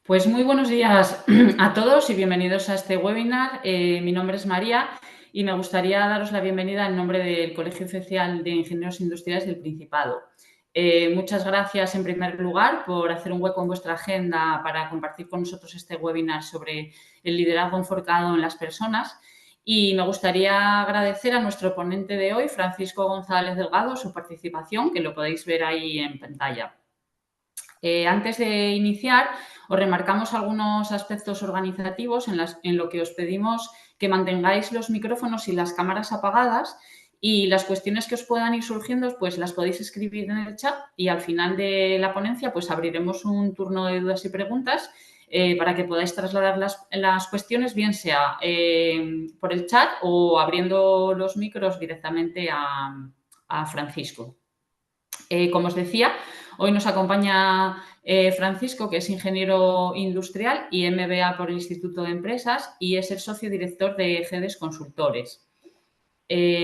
Pues muy buenos días a todos y bienvenidos a este webinar. Mi nombre es María y me gustaría daros la bienvenida en nombre del Colegio Oficial de Ingenieros Industriales del Principado. Muchas gracias en primer lugar por hacer un hueco en vuestra agenda para compartir con nosotros este webinar sobre el liderazgo enfocado en las personas. Y me gustaría agradecer a nuestro ponente de hoy, Francisco González Delgado, su participación, que lo podéis ver ahí en pantalla. Antes de iniciar, os remarcamos algunos aspectos organizativos en lo que os pedimos que mantengáis los micrófonos y las cámaras apagadas, y las cuestiones que os puedan ir surgiendo pues las podéis escribir en el chat, y al final de la ponencia pues abriremos un turno de dudas y preguntas para que podáis trasladar las cuestiones, bien sea por el chat o abriendo los micros directamente a Francisco. Como os decía, hoy nos acompaña Francisco, que es ingeniero industrial y MBA por el Instituto de Empresas, y es el socio director de GEDES Consultores.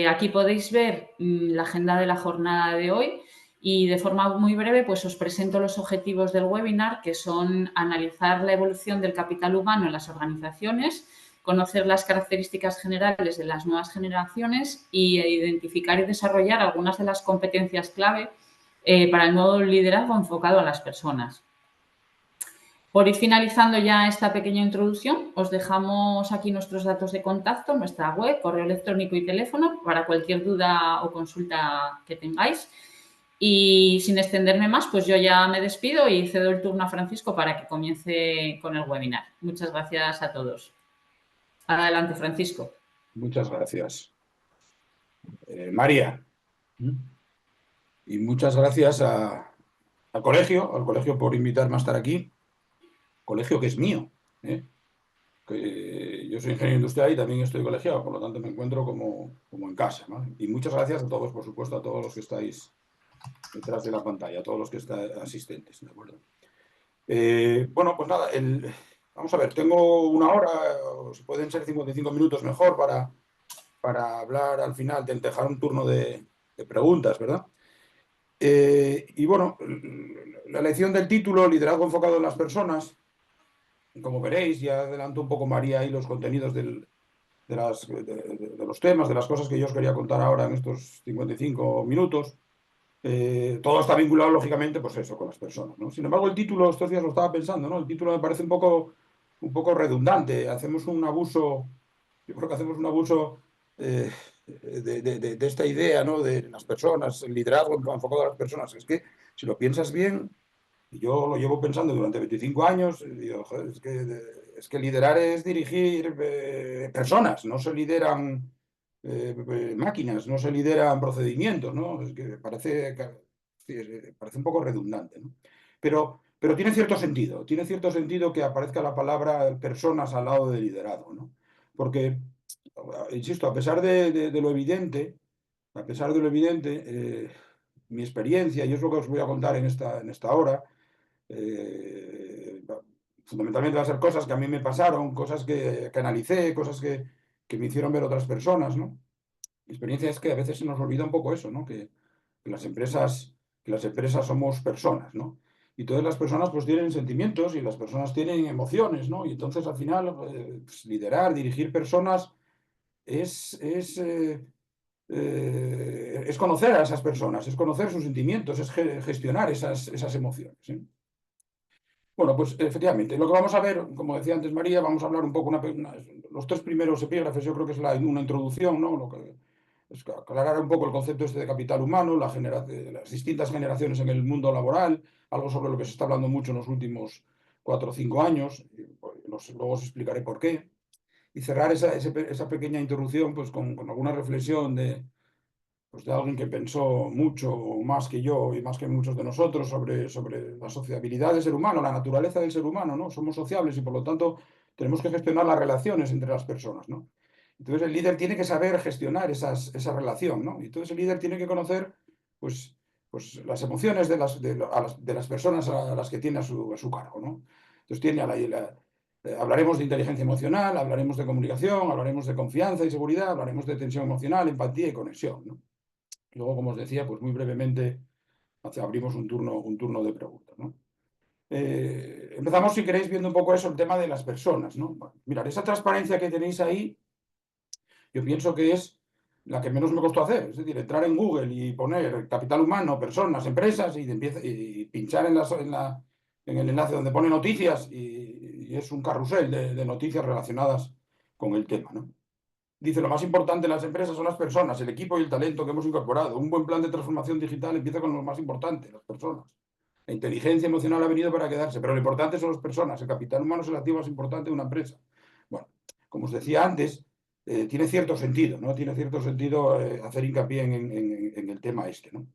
Aquí podéis ver la agenda de la jornada de hoy, y de forma muy breve pues os presento los objetivos del webinar, que son analizar la evolución del capital humano en las organizaciones, conocer las características generales de las nuevas generaciones y identificar y desarrollar algunas de las competencias clave para el nuevo liderazgo enfocado a las personas. Por ir finalizando ya esta pequeña introducción, os dejamos aquí nuestros datos de contacto, nuestra web, correo electrónico y teléfono para cualquier duda o consulta que tengáis. Y sin extenderme más, pues yo ya me despido y cedo el turno a Francisco para que comience con el webinar. Muchas gracias a todos. Adelante, Francisco. Muchas gracias, María. Y muchas gracias al colegio por invitarme a estar aquí. Colegio que es mío, ¿eh? Que yo soy ingeniero industrial y también estoy colegiado, por lo tanto me encuentro como en casa, ¿no? Y muchas gracias a todos, por supuesto, a todos los que estáis detrás de la pantalla, a todos los que están asistentes, ¿de acuerdo? Bueno, pues nada, vamos a ver, tengo una hora, o pueden ser 55 minutos mejor para hablar al final, de dejar un turno de preguntas, ¿verdad? Y bueno, la elección del título, liderazgo enfocado en las personas, como veréis, ya adelanto un poco María ahí los contenidos de los temas, de las cosas que yo os quería contar ahora en estos 55 minutos. Todo está vinculado, lógicamente, pues eso, con las personas, ¿no? Sin embargo, el título, estos días lo estaba pensando, ¿no? El título me parece un poco redundante. Hacemos un abuso, yo creo que hacemos un abuso de esta idea, ¿no? De las personas, el liderazgo enfocado a las personas. Es que, si lo piensas bien, y yo lo llevo pensando durante 25 años, y digo, joder, es que liderar es dirigir personas, no se lideran máquinas, no se lideran procedimientos, ¿no? Es que parece un poco redundante, ¿no? Pero tiene cierto sentido que aparezca la palabra personas al lado de liderazgo, ¿no? Porque, insisto, a pesar de lo evidente, mi experiencia, y es lo que os voy a contar en esta hora, eh, fundamentalmente va a ser cosas que a mí me pasaron, cosas que analicé, cosas que me hicieron ver otras personas, ¿no? Mi experiencia es que a veces se nos olvida un poco eso, ¿no? Que las empresas somos personas, ¿no? Y todas las personas pues tienen sentimientos y las personas tienen emociones, ¿no? Y entonces al final pues, liderar, dirigir personas es conocer a esas personas, es conocer sus sentimientos, es gestionar esas emociones, ¿sí? Bueno, pues efectivamente, lo que vamos a ver, como decía antes María, vamos a hablar un poco, los tres primeros epígrafes, yo creo que es una introducción, ¿no? Lo que es aclarar un poco el concepto este de capital humano, las distintas generaciones en el mundo laboral, algo sobre lo que se está hablando mucho en los últimos 4 o 5 años, y, pues, luego os explicaré por qué, y cerrar esa pequeña introducción pues, con alguna reflexión pues de alguien que pensó mucho más que yo y más que muchos de nosotros sobre la sociabilidad del ser humano, la naturaleza del ser humano, ¿no? Somos sociables y por lo tanto tenemos que gestionar las relaciones entre las personas, ¿no? Entonces el líder tiene que saber gestionar esa relación, ¿no? Y entonces el líder tiene que conocer pues las emociones de las personas a las que tiene a su cargo, ¿no? Entonces hablaremos de inteligencia emocional, hablaremos de comunicación, hablaremos de confianza y seguridad, hablaremos de tensión emocional, empatía y conexión, ¿no? Luego, como os decía, pues muy brevemente abrimos un turno de preguntas, ¿no? Empezamos, si queréis, viendo un poco eso, el tema de las personas, ¿no? Bueno, mirad, esa transparencia que tenéis ahí, yo pienso que es la que menos me costó hacer. Es decir, entrar en Google y poner capital humano, personas, empresas, y pinchar en el enlace donde pone noticias, y es un carrusel de noticias relacionadas con el tema, ¿no? Dice, lo más importante en las empresas son las personas, el equipo y el talento que hemos incorporado. Un buen plan de transformación digital empieza con lo más importante, las personas. La inteligencia emocional ha venido para quedarse, pero lo importante son las personas. El capital humano es el activo más importante de una empresa. Bueno, como os decía antes, tiene cierto sentido, ¿no? Tiene cierto sentido hacer hincapié en el tema este, ¿no?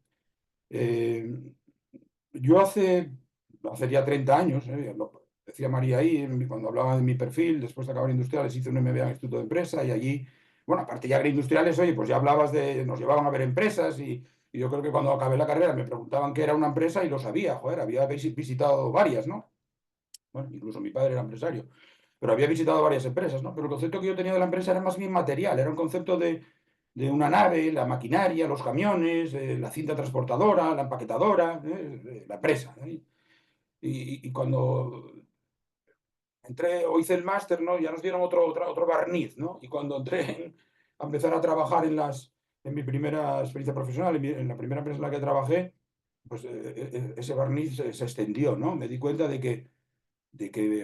Eh, yo hace ya 30 años, lo decía María ahí, cuando hablaba de mi perfil, después de acabar industriales, hice un MBA en Instituto de Empresa y allí, bueno, aparte ya agroindustriales, oye, pues ya hablabas nos llevaban a ver empresas y yo creo que cuando acabé la carrera me preguntaban qué era una empresa y lo sabía, joder, había visitado varias, ¿no? Bueno, incluso mi padre era empresario, pero había visitado varias empresas, ¿no? Pero el concepto que yo tenía de la empresa era más bien material, era un concepto de una nave, la maquinaria, los camiones, la cinta transportadora, la empaquetadora, la empresa, ¿eh? Y cuando entré o hice el máster, ¿no? Ya nos dieron otro barniz, ¿no? Y cuando a empezar a trabajar en mi primera experiencia profesional, en la primera empresa en la que trabajé, pues ese barniz se extendió, ¿no? Me di cuenta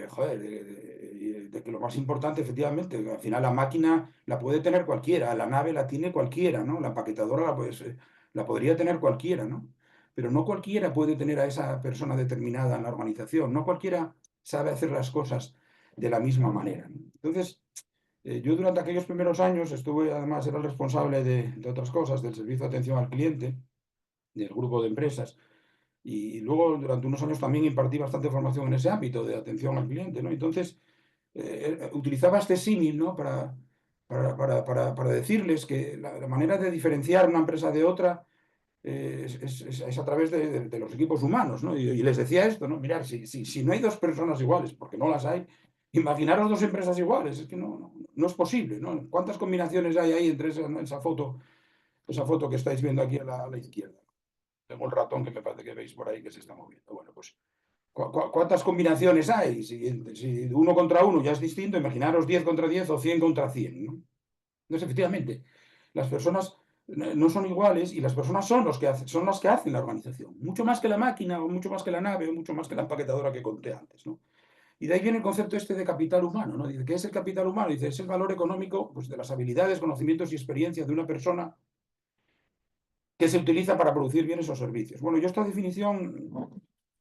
joder, de que lo más importante, efectivamente, al final la máquina la puede tener cualquiera, la nave la tiene cualquiera, ¿no? La empaquetadora la podría tener cualquiera, ¿no? Pero no cualquiera puede tener a esa persona determinada en la organización, no cualquiera sabe hacer las cosas de la misma manera, ¿no? Entonces, yo durante aquellos primeros años estuve, además, era el responsable de otras cosas, del servicio de atención al cliente, del grupo de empresas, y luego durante unos años también impartí bastante formación en ese ámbito de atención al cliente, ¿no? Entonces, utilizaba este símil, ¿no? Para decirles que la manera de diferenciar una empresa de otra es a través de los equipos humanos, ¿no? Y les decía esto, ¿no? Mirad, si no hay dos personas iguales, porque no las hay, imaginaros dos empresas iguales, es que no es posible, ¿no? ¿Cuántas combinaciones hay ahí entre esa foto que estáis viendo aquí a la izquierda? Tengo el ratón que me parece que veis por ahí que se está moviendo. Bueno, pues, ¿cuántas combinaciones hay? Si uno contra uno ya es distinto, imaginaros 10 contra 10 o 100 contra 100, ¿no? Entonces, efectivamente, las personas no son iguales y las personas son las que hacen la organización. Mucho más que la máquina, o mucho más que la nave, o mucho más que la empaquetadora que conté antes, ¿no? Y de ahí viene el concepto este de capital humano, ¿no? Dice, ¿qué es el capital humano? Dice, es el valor económico, pues, de las habilidades, conocimientos y experiencias de una persona que se utiliza para producir bienes o servicios. Bueno, yo esta definición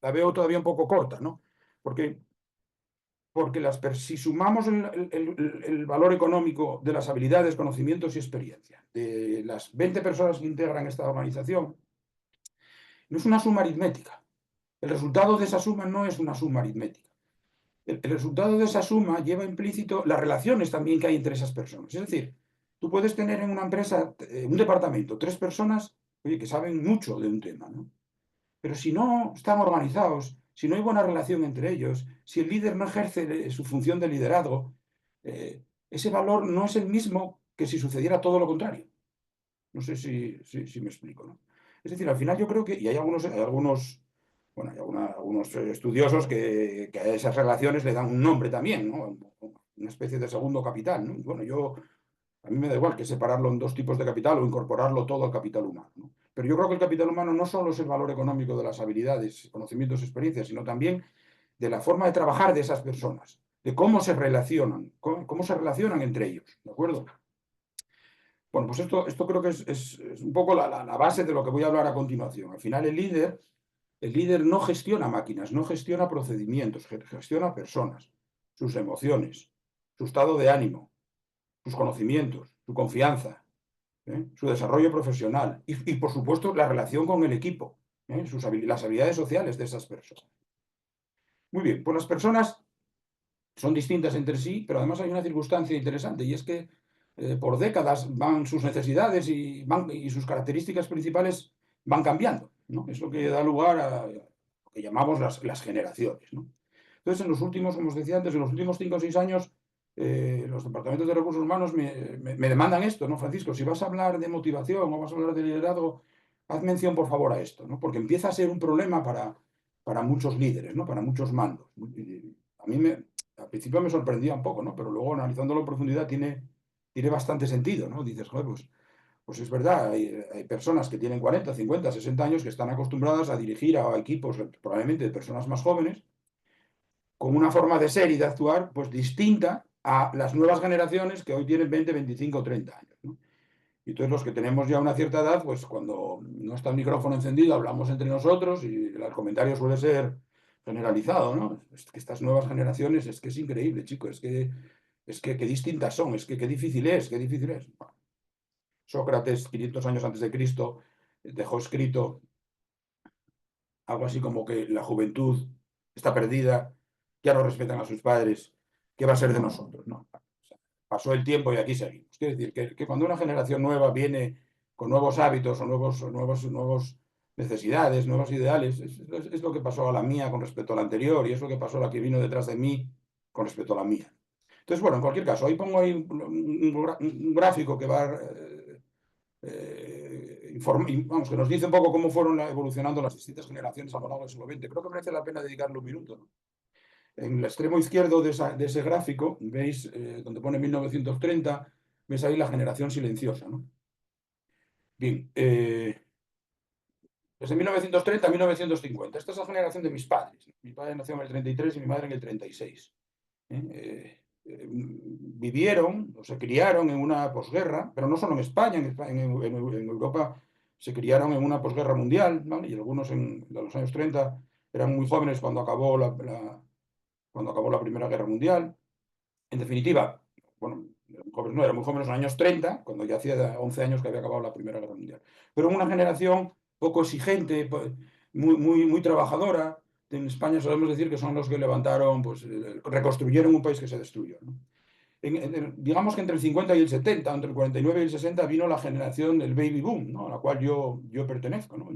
la veo todavía un poco corta, ¿no? Porque, si sumamos el valor económico de las habilidades, conocimientos y experiencia de las 20 personas que integran esta organización, no es una suma aritmética. El resultado de esa suma no es una suma aritmética. El resultado de esa suma lleva implícito las relaciones también que hay entre esas personas. Es decir, tú puedes tener en una empresa, un departamento, 3 personas, oye, que saben mucho de un tema, ¿no? Pero si no están organizados, si no hay buena relación entre ellos, si el líder no ejerce su función de liderazgo, ese valor no es el mismo que si sucediera todo lo contrario. No sé si me explico, ¿no? Es decir, al final yo creo que, y bueno, algunos estudiosos que a esas relaciones le dan un nombre también, ¿no? Una especie de segundo capital, ¿no? Y bueno, a mí me da igual que separarlo en dos tipos de capital o incorporarlo todo al capital humano, ¿no? Pero yo creo que el capital humano no solo es el valor económico de las habilidades, conocimientos, experiencias, sino también de la forma de trabajar de esas personas, de cómo se relacionan, cómo se relacionan entre ellos, ¿de acuerdo? Bueno, pues esto creo que es un poco la base de lo que voy a hablar a continuación. Al final, el líder no gestiona máquinas, no gestiona procedimientos, gestiona personas, sus emociones, su estado de ánimo, sus conocimientos, su confianza, su desarrollo profesional y, por supuesto, la relación con el equipo, las habilidades sociales de esas personas. Muy bien, pues las personas son distintas entre sí, pero además hay una circunstancia interesante y es que por décadas van sus necesidades y sus características principales van cambiando, ¿no? Es lo que da lugar a lo que llamamos las generaciones, ¿no? Entonces, en los últimos, como os decía antes, en los últimos 5 o 6 años, los departamentos de recursos humanos me demandan esto, ¿no, Francisco? Si vas a hablar de motivación o vas a hablar de liderazgo, haz mención, por favor, a esto, ¿no? Porque empieza a ser un problema para muchos líderes, ¿no? Para muchos mandos. A mí al principio me sorprendía un poco, ¿no? Pero luego analizándolo en profundidad tiene bastante sentido, ¿no? Dices, joder, pues es verdad, hay personas que tienen 40, 50, 60 años que están acostumbradas a dirigir a equipos probablemente de personas más jóvenes con una forma de ser y de actuar pues distinta a las nuevas generaciones que hoy tienen 20, 25, 30 años, ¿no? Y entonces los que tenemos ya una cierta edad, pues cuando no está el micrófono encendido, hablamos entre nosotros y el comentario suele ser generalizado, ¿no? Es que estas nuevas generaciones, es que es increíble, chico, es que qué distintas son, es que qué difícil es, qué difícil es. Bueno, Sócrates, 500 años antes de Cristo, dejó escrito algo así como que la juventud está perdida, ya no respetan a sus padres, ¿qué va a ser de nosotros? ¿No? O sea, pasó el tiempo y aquí seguimos. Quiere decir que cuando una generación nueva viene con nuevos hábitos o nuevos necesidades, nuevos ideales, es lo que pasó a la mía con respecto a la anterior y es lo que pasó a la que vino detrás de mí con respecto a la mía. Entonces, bueno, en cualquier caso, ahí pongo ahí un gráfico que va vamos, que nos dice un poco cómo fueron evolucionando las distintas generaciones a lo largo del siglo XX. Creo que merece la pena dedicarle un minuto, ¿no? En el extremo izquierdo de ese gráfico, veis donde pone 1930, ves ahí la generación silenciosa, ¿no? Bien, desde 1930 a 1950. Esta es la generación de mis padres. Mi padre nació en el 33 y mi madre en el 36. Vivieron o se criaron en una posguerra, pero no solo en España, en Europa se criaron en una posguerra mundial, ¿vale? Y algunos en los años 30 eran muy jóvenes cuando acabó cuando acabó la Primera Guerra Mundial. En definitiva, bueno, jóvenes no, eran muy jóvenes en los años 30, cuando ya hacía 11 años que había acabado la Primera Guerra Mundial. Pero una generación poco exigente, muy trabajadora. En España solemos decir que son los que levantaron, pues reconstruyeron un país que se destruyó, ¿no? Digamos que entre el 50 y el 70, entre el 49 y el 60, vino la generación del baby boom, ¿no? A la cual yo pertenezco, ¿no?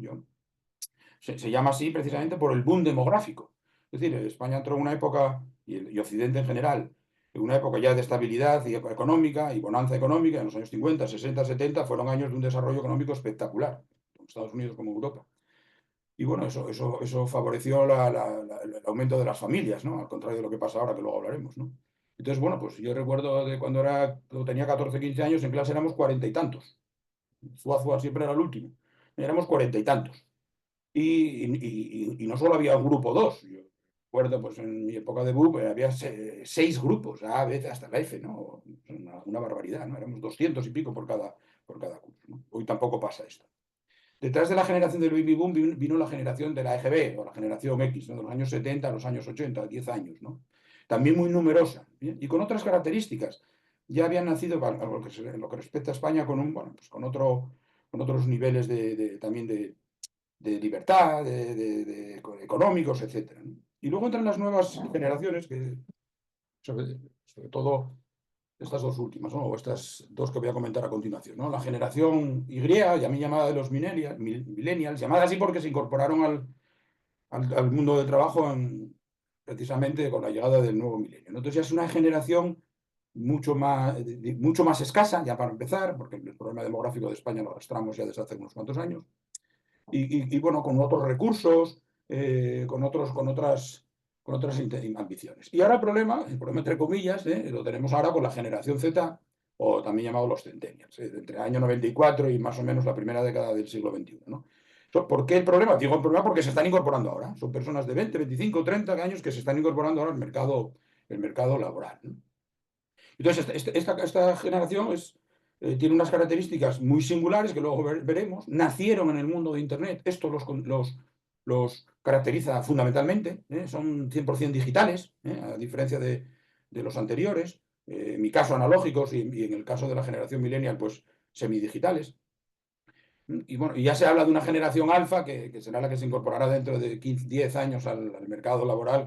Se llama así precisamente por el boom demográfico. Es decir, España entró en una época, y Occidente en general, en una época ya de estabilidad económica y bonanza económica. En los años 50, 60, 70 fueron años de un desarrollo económico espectacular, tanto en Estados Unidos como en Europa. Y bueno, eso favoreció el aumento de las familias, ¿no? Al contrario de lo que pasa ahora, que luego hablaremos, ¿no? Entonces, bueno, pues yo recuerdo de cuando tenía 14, 15 años, en clase éramos 40 y tantos. Zuazua siempre era el último. Éramos 40 y tantos. Y no solo había un grupo 2. Yo recuerdo, pues en mi época de BUP había 6 grupos, A, B, hasta la F, ¿no? Una barbaridad, ¿no? Éramos 200 y pico por cada curso, ¿no? Hoy tampoco pasa esto. Detrás de la generación del baby boom vino la generación de la EGB o la generación X, ¿no? De los años 70 a los años 80, 10 años, ¿no? También muy numerosa, ¿bien? Y con otras características. Ya habían nacido, en lo que respecta a España, pues con otros niveles también de libertad, económicos, etc., ¿no? Y luego entran las nuevas generaciones, que sobre todo estas dos últimas, ¿no? O estas dos que voy a comentar a continuación, ¿no? La generación Y, también llamada de los millennials, llamada así porque se incorporaron al mundo del trabajo precisamente con la llegada del nuevo milenio, ¿no? Entonces ya es una generación mucho más escasa, ya para empezar, porque el problema demográfico de España lo arrastramos ya desde hace unos cuantos años, bueno, con otros recursos, con otras ambiciones. Y ahora el problema entre comillas, lo tenemos ahora con la generación Z, o también llamado los centennials, entre el año 94 y más o menos la primera década del siglo XXI, ¿no? ¿Por qué el problema? Digo el problema porque se están incorporando ahora. Son personas de 20, 25, 30 años que se están incorporando ahora al mercado laboral, ¿no? Entonces, esta generación tiene unas características muy singulares que luego veremos. Nacieron en el mundo de Internet. Esto los caracteriza fundamentalmente. Son 100% digitales, a diferencia de los anteriores. En mi caso, analógicos, y en el caso de la generación millennial, pues semidigitales. Y bueno, ya se habla de una generación alfa que será la que se incorporará dentro de 15, 10 años al mercado laboral,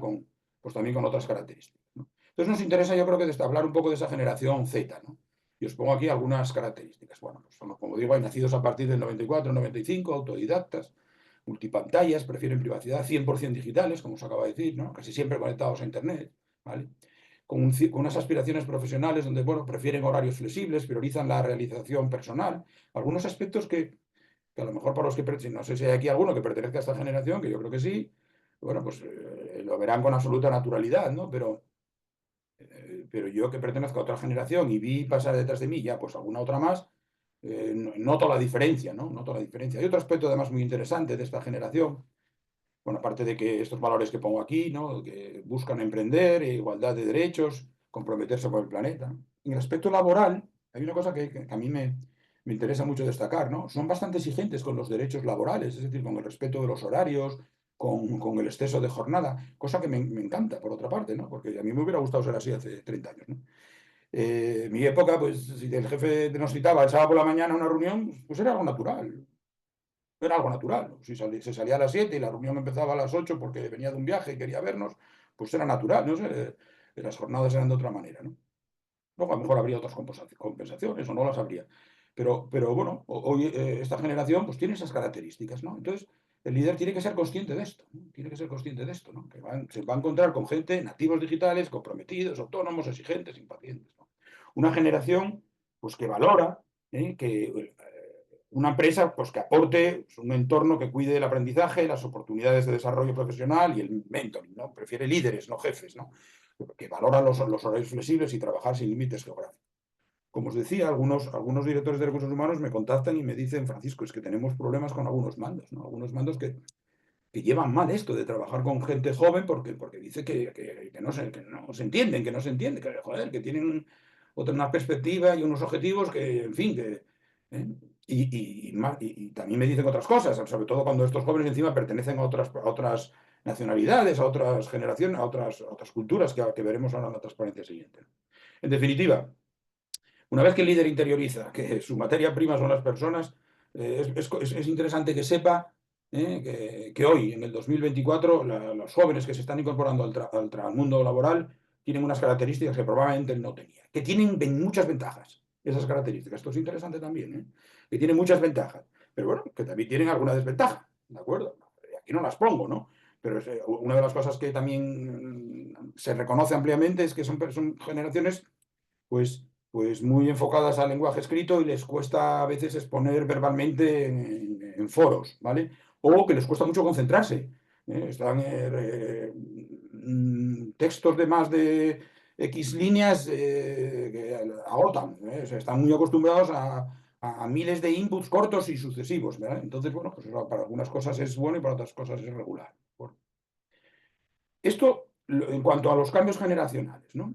pues también con otras características, ¿no? Entonces nos interesa, yo creo que hablar un poco de esa generación Z, ¿no? Y os pongo aquí algunas características. Bueno, pues como digo, hay nacidos a partir del 94, 95, autodidactas, multipantallas, prefieren privacidad, 100% digitales, como os acaba de decir, ¿no? Casi siempre conectados a Internet, ¿vale? Con unas aspiraciones profesionales donde, bueno, prefieren horarios flexibles, priorizan la realización personal, algunos aspectos que a lo mejor para los que, no sé si hay aquí alguno que pertenezca a esta generación, que yo creo que sí, bueno, pues lo verán con absoluta naturalidad, ¿no? Pero yo que pertenezco a otra generación y vi pasar detrás de mí ya pues alguna otra más, noto la diferencia, ¿no? Noto la diferencia. Hay otro aspecto además muy interesante de esta generación, bueno, aparte de que estos valores que pongo aquí, ¿no? Que buscan emprender, igualdad de derechos, comprometerse con el planeta. En el aspecto laboral, hay una cosa que a mí me interesa mucho destacar, ¿no? Son bastante exigentes con los derechos laborales, es decir, con el respeto de los horarios, con el exceso de jornada, cosa que me encanta, por otra parte, ¿no? Porque a mí me hubiera gustado ser así hace 30 años, ¿no? En mi época, pues si el jefe nos citaba el sábado por la mañana a una reunión, pues era algo natural. Era algo natural, ¿no? Si se salía a las 7 y la reunión empezaba a las 8 porque venía de un viaje y quería vernos, pues era natural, no sé, las jornadas eran de otra manera, ¿no? Luego a lo mejor habría otras compensaciones o no las habría. Pero bueno, hoy esta generación pues tiene esas características, ¿no? Entonces, el líder tiene que ser consciente de esto, ¿no? Tiene que ser consciente de esto, ¿no? Que se va a encontrar con gente, nativos digitales, comprometidos, autónomos, exigentes, impacientes, ¿no? Una generación pues que valora, que una empresa pues, que aporte un entorno que cuide el aprendizaje, las oportunidades de desarrollo profesional y el mentoring, ¿no? Prefiere líderes, no jefes, ¿no? Que valora los horarios flexibles y trabajar sin límites geográficos. Como os decía, algunos directores de recursos humanos me contactan y me dicen, Francisco, es que tenemos problemas con algunos mandos, ¿no? Algunos mandos que llevan mal esto de trabajar con gente joven porque dice que no se entienden, que no se entiende, que, joder, que tienen una perspectiva y unos objetivos que, en fin, que... ¿eh? Y también me dicen otras cosas, sobre todo cuando estos jóvenes encima pertenecen a otras nacionalidades, a otras generaciones, a otras culturas que veremos ahora en la transparencia siguiente. En definitiva, una vez que el líder interioriza que su materia prima son las personas, es interesante que sepa que hoy, en el 2024, los jóvenes que se están incorporando al mundo laboral tienen unas características que probablemente él no tenía, que tienen muchas ventajas, esas características. Esto es interesante también, que tienen muchas ventajas, pero bueno, que también tienen alguna desventaja, ¿de acuerdo? Aquí no las pongo, ¿no? Pero una de las cosas que también se reconoce ampliamente es que son generaciones, pues muy enfocadas al lenguaje escrito y les cuesta a veces exponer verbalmente en foros, ¿vale? O que les cuesta mucho concentrarse. Están textos de más de X líneas que agotan, o sea, están muy acostumbrados a miles de inputs cortos y sucesivos, ¿verdad? Entonces, bueno, pues eso para algunas cosas es bueno y para otras cosas es regular. Bueno, esto en cuanto a los cambios generacionales, ¿no?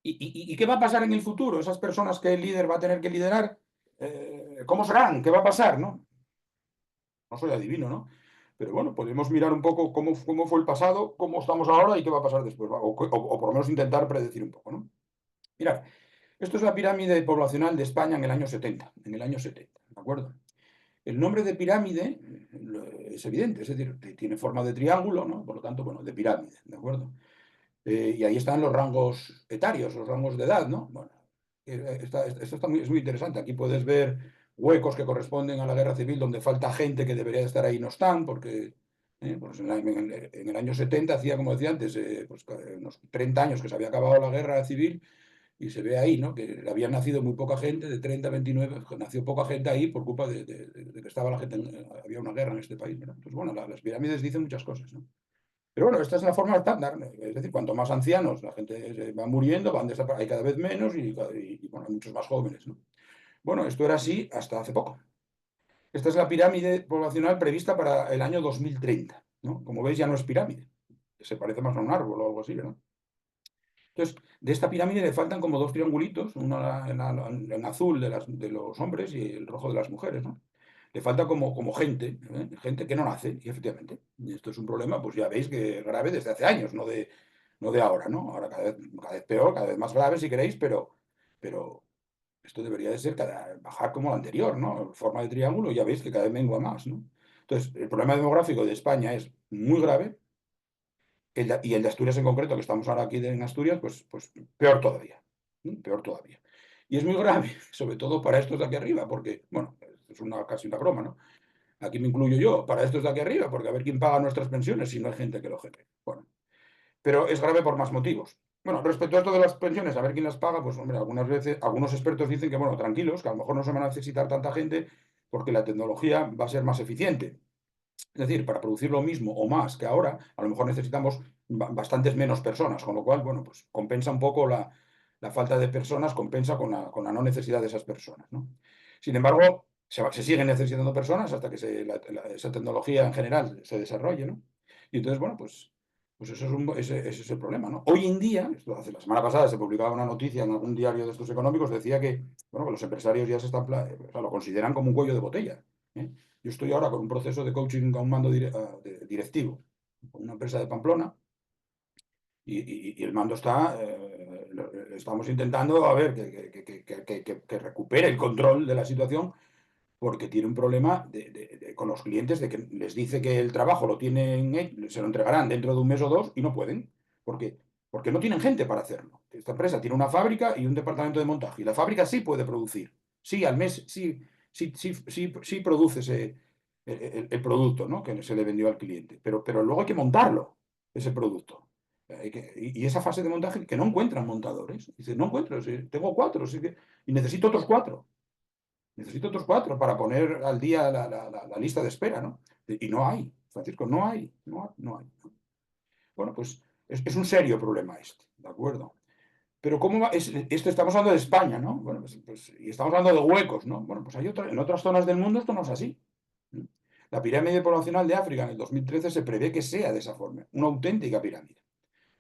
¿Y qué va a pasar en el futuro? Esas personas que el líder va a tener que liderar, ¿cómo serán? ¿Qué va a pasar? No soy adivino, ¿no? Pero bueno, podemos mirar un poco cómo fue el pasado, cómo estamos ahora y qué va a pasar después, o por lo menos intentar predecir un poco, ¿no? Mirad, esto es la pirámide poblacional de España en el año 70, ¿de acuerdo? El nombre de pirámide es evidente, es decir, tiene forma de triángulo, ¿no? Por lo tanto, bueno, de pirámide, ¿de acuerdo? Y ahí están los rangos etarios, los rangos de edad, ¿no? Bueno, esto es muy interesante. Aquí puedes ver huecos que corresponden a la guerra civil donde falta gente que debería estar ahí y no están, porque pues en el año 70 hacía, como decía antes, pues, unos 30 años que se había acabado la guerra civil y se ve ahí, ¿no? Que había nacido muy poca gente, de 30 a 29, nació poca gente ahí por culpa de que estaba la gente, había una guerra en este país, ¿no? Entonces, bueno, las pirámides dicen muchas cosas, ¿no? Pero bueno, esta es la forma estándar, ¿no? Es decir, cuanto más ancianos, la gente se va muriendo, hay cada vez menos bueno, hay muchos más jóvenes, ¿no? Bueno, esto era así hasta hace poco. Esta es la pirámide poblacional prevista para el año 2030, ¿no? Como veis, ya no es pirámide, se parece más a un árbol o algo así, ¿no? Entonces, de esta pirámide le faltan como dos triangulitos, uno en azul de los hombres y el rojo de las mujeres, ¿no? Le falta como gente, gente que no nace, y efectivamente. Y esto es un problema, pues ya veis que grave desde hace años, no de ahora, ¿no? Ahora cada vez peor, cada vez más grave si queréis, pero esto debería de ser bajar como el anterior, ¿no? Forma de triángulo, ya veis que cada vez mengua más, ¿no? Entonces, el problema demográfico de España es muy grave, y el de Asturias en concreto, que estamos ahora aquí en Asturias, pues peor todavía, peor todavía. Y es muy grave, sobre todo para estos de aquí arriba, porque, bueno, es casi una broma, ¿no? Aquí me incluyo yo, para estos de aquí arriba, porque a ver quién paga nuestras pensiones si no hay gente que lo jefe. Bueno, pero es grave por más motivos. Bueno, respecto a esto de las pensiones, a ver quién las paga, pues hombre, algunas veces, algunos expertos dicen que, bueno, tranquilos, que a lo mejor no se van a necesitar tanta gente porque la tecnología va a ser más eficiente. Es decir, para producir lo mismo o más que ahora, a lo mejor necesitamos bastantes menos personas, con lo cual, bueno, pues compensa un poco la falta de personas, compensa con la no necesidad de esas personas, ¿no? Sin embargo, se siguen necesitando personas hasta que esa tecnología en general se desarrolle, ¿no? Y entonces, bueno, pues eso ese es el problema, ¿no? Hoy en día, la semana pasada se publicaba una noticia en algún diario de estos económicos, decía que, bueno, que los empresarios ya o sea, lo consideran como un cuello de botella, ¿eh? Yo estoy ahora con un proceso de coaching a un mando directivo con una empresa de Pamplona y el mando estamos intentando a ver que recupere el control de la situación porque tiene un problema con los clientes de que les dice que el trabajo se lo entregarán dentro de un mes o dos y no pueden. ¿Por qué? Porque no tienen gente para hacerlo. Esta empresa tiene una fábrica y un departamento de montaje y la fábrica sí puede producir. Sí, al mes sí produce el producto, ¿no? Que se le vendió al cliente. Pero luego hay que montarlo, ese producto. Y esa fase de montaje que no encuentran montadores. Dice, no encuentro, tengo cuatro, y necesito otros cuatro. Necesito otros cuatro para poner al día la lista de espera, ¿no? Y no hay, Francisco, no hay. Bueno, pues es un serio problema este, ¿de acuerdo? Pero ¿cómo va? Esto estamos hablando de España, ¿no? Bueno, y estamos hablando de huecos, ¿no? Bueno, pues en otras zonas del mundo esto no es así. La pirámide poblacional de África en el 2013 se prevé que sea de esa forma, una auténtica pirámide,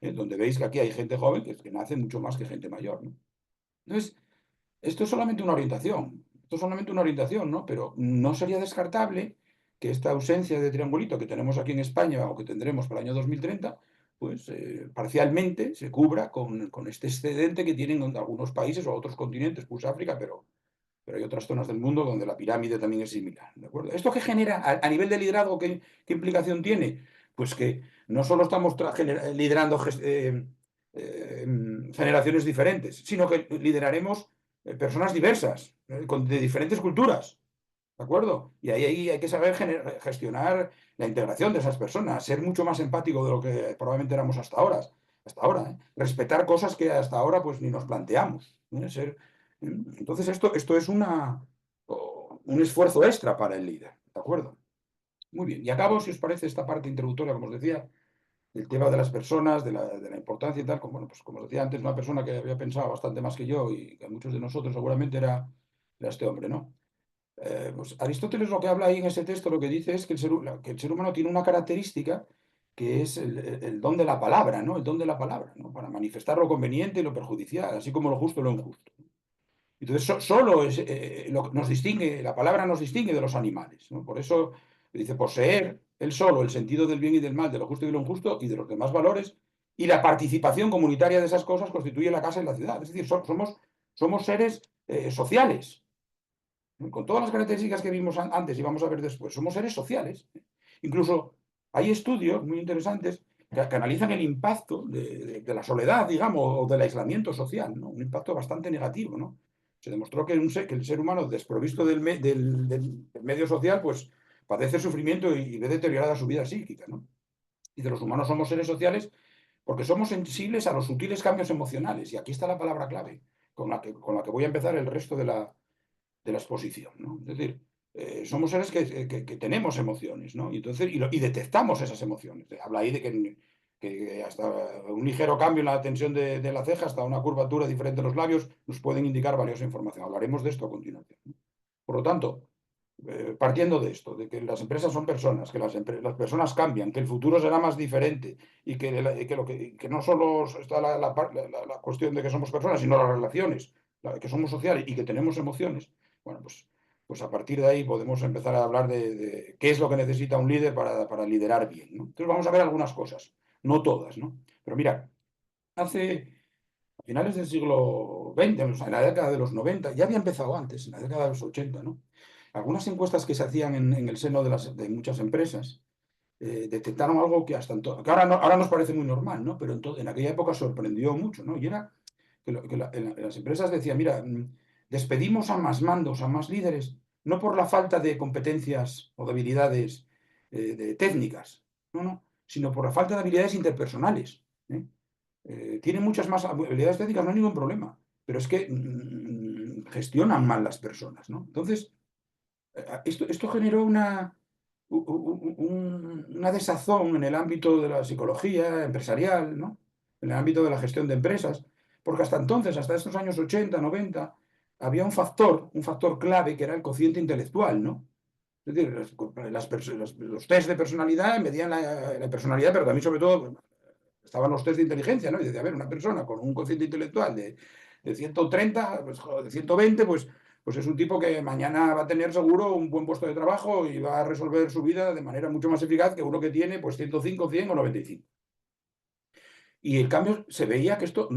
donde veis que aquí hay gente joven que nace mucho más que gente mayor, ¿no? Entonces, esto es solamente una orientación, ¿no? Pero no sería descartable que esta ausencia de triangulito que tenemos aquí en España o que tendremos para el año 2030, pues parcialmente se cubra con este excedente que tienen algunos países o otros continentes, pues África, pero hay otras zonas del mundo donde la pirámide también es similar, ¿de acuerdo? ¿Esto qué genera a nivel de liderazgo? ¿Qué implicación tiene? Pues que no solo estamos liderando generaciones diferentes, sino que lideraremos personas diversas, de diferentes culturas, ¿de acuerdo? Y ahí hay que saber gestionar la integración de esas personas, ser mucho más empático de lo que probablemente éramos hasta ahora, ¿eh? Respetar cosas que hasta ahora pues ni nos planteamos, ¿eh? Entonces esto es un esfuerzo extra para el líder, ¿de acuerdo? Muy bien, y acabo, si os parece, esta parte introductoria, como os decía, el tema de las personas, de la importancia y tal, bueno, pues como os decía antes, una persona que había pensado bastante más que yo y que muchos de nosotros seguramente era este hombre, ¿no? Pues Aristóteles lo que habla ahí en ese texto, lo que dice es que el ser humano tiene una característica que es el don de la palabra, ¿no? El don de la palabra, ¿no? Para manifestar lo conveniente y lo perjudicial, así como lo justo y lo injusto. Entonces, solo nos distingue, la palabra nos distingue de los animales, ¿no? Por eso dice poseer el solo el sentido del bien y del mal, de lo justo y de lo injusto y de los demás valores, y la participación comunitaria de esas cosas constituye la casa y la ciudad. Es decir, somos seres sociales, ¿no? Con todas las características que vimos antes y vamos a ver después. Somos seres sociales. Incluso hay estudios muy interesantes que analizan el impacto de la soledad, digamos, o del aislamiento social, ¿no? Un impacto bastante negativo, ¿no? Se demostró que el ser humano desprovisto del medio social, pues padece sufrimiento y ve deteriorada su vida psíquica, ¿no? Y de los humanos somos seres sociales porque somos sensibles a los sutiles cambios emocionales. Y aquí está la palabra clave con la que voy a empezar el resto de la exposición, ¿no? Es decir, somos seres que tenemos emociones, ¿no? Y, entonces, y detectamos esas emociones. Habla ahí de que hasta un ligero cambio en la tensión de la ceja, hasta una curvatura diferente de los labios, nos pueden indicar valiosa información. Hablaremos de esto a continuación, ¿no? Por lo tanto, partiendo de esto, de que las empresas son personas, que las personas cambian, que el futuro será más diferente y que no solo está la cuestión de que somos personas, sino las relaciones, que somos sociales y que tenemos emociones, bueno, pues a partir de ahí podemos empezar a hablar de qué es lo que necesita un líder para liderar bien, ¿no? Entonces vamos a ver algunas cosas, no todas, ¿no? Pero mira, a finales del siglo XX, o sea, en la década de los 90, ya había empezado antes, en la década de los 80, ¿no? Algunas encuestas que se hacían en el seno de muchas empresas detectaron algo que ahora nos parece muy normal, ¿no? Pero en aquella época sorprendió mucho, ¿no? Y era que las empresas decían, mira, despedimos a más mandos, a más líderes, no por la falta de competencias o de habilidades técnicas, no, sino por la falta de habilidades interpersonales, ¿eh? Tienen muchas más habilidades técnicas, no hay ningún problema, pero es que gestionan mal las personas, ¿no? Entonces, esto generó una desazón en el ámbito de la psicología empresarial, ¿no? En el ámbito de la gestión de empresas, porque hasta entonces, hasta estos años 80, 90, había un factor clave que era el cociente intelectual, ¿no? Es decir, los test de personalidad medían la personalidad, pero también, sobre todo, estaban los test de inteligencia, ¿no? Y decía, a ver, una persona con un cociente intelectual de 130, pues, de 120, pues es un tipo que mañana va a tener seguro un buen puesto de trabajo y va a resolver su vida de manera mucho más eficaz que uno que tiene pues 105, 100 o 95. Y en cambio se veía que esto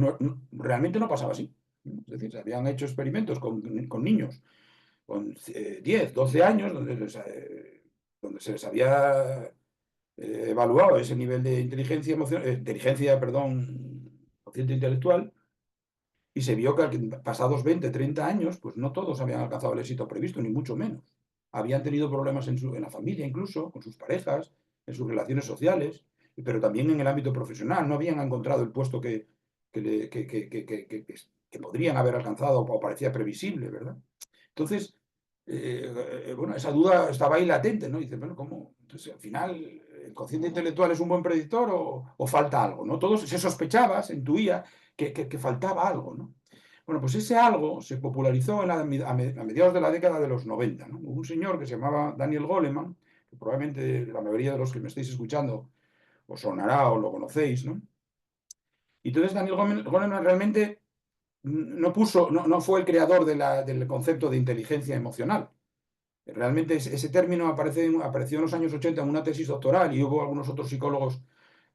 realmente no pasaba así. Es decir, se habían hecho experimentos con niños con 10, 12 años, donde se les había evaluado ese nivel de inteligencia emocional, inteligencia, perdón, cociente intelectual, y se vio que pasados 20, 30 años, pues no todos habían alcanzado el éxito previsto, ni mucho menos. Habían tenido problemas en la familia, incluso, con sus parejas, en sus relaciones sociales, pero también en el ámbito profesional. No habían encontrado el puesto que podrían haber alcanzado o parecía previsible, ¿verdad? Entonces, bueno, esa duda estaba ahí latente, ¿no? Y dices, bueno, ¿cómo? Entonces, al final, ¿el cociente intelectual es un buen predictor o falta algo, ¿no? Todos se sospechaba, se intuía que faltaba algo, ¿no? Bueno, pues ese algo se popularizó a mediados de la década de los 90, ¿no? Hubo un señor que se llamaba Daniel Goleman, que probablemente la mayoría de los que me estáis escuchando os sonará o lo conocéis, ¿no? Y entonces Daniel Goleman realmente no fue el creador del concepto de inteligencia emocional. Realmente ese término apareció en los años 80 en una tesis doctoral y hubo algunos otros psicólogos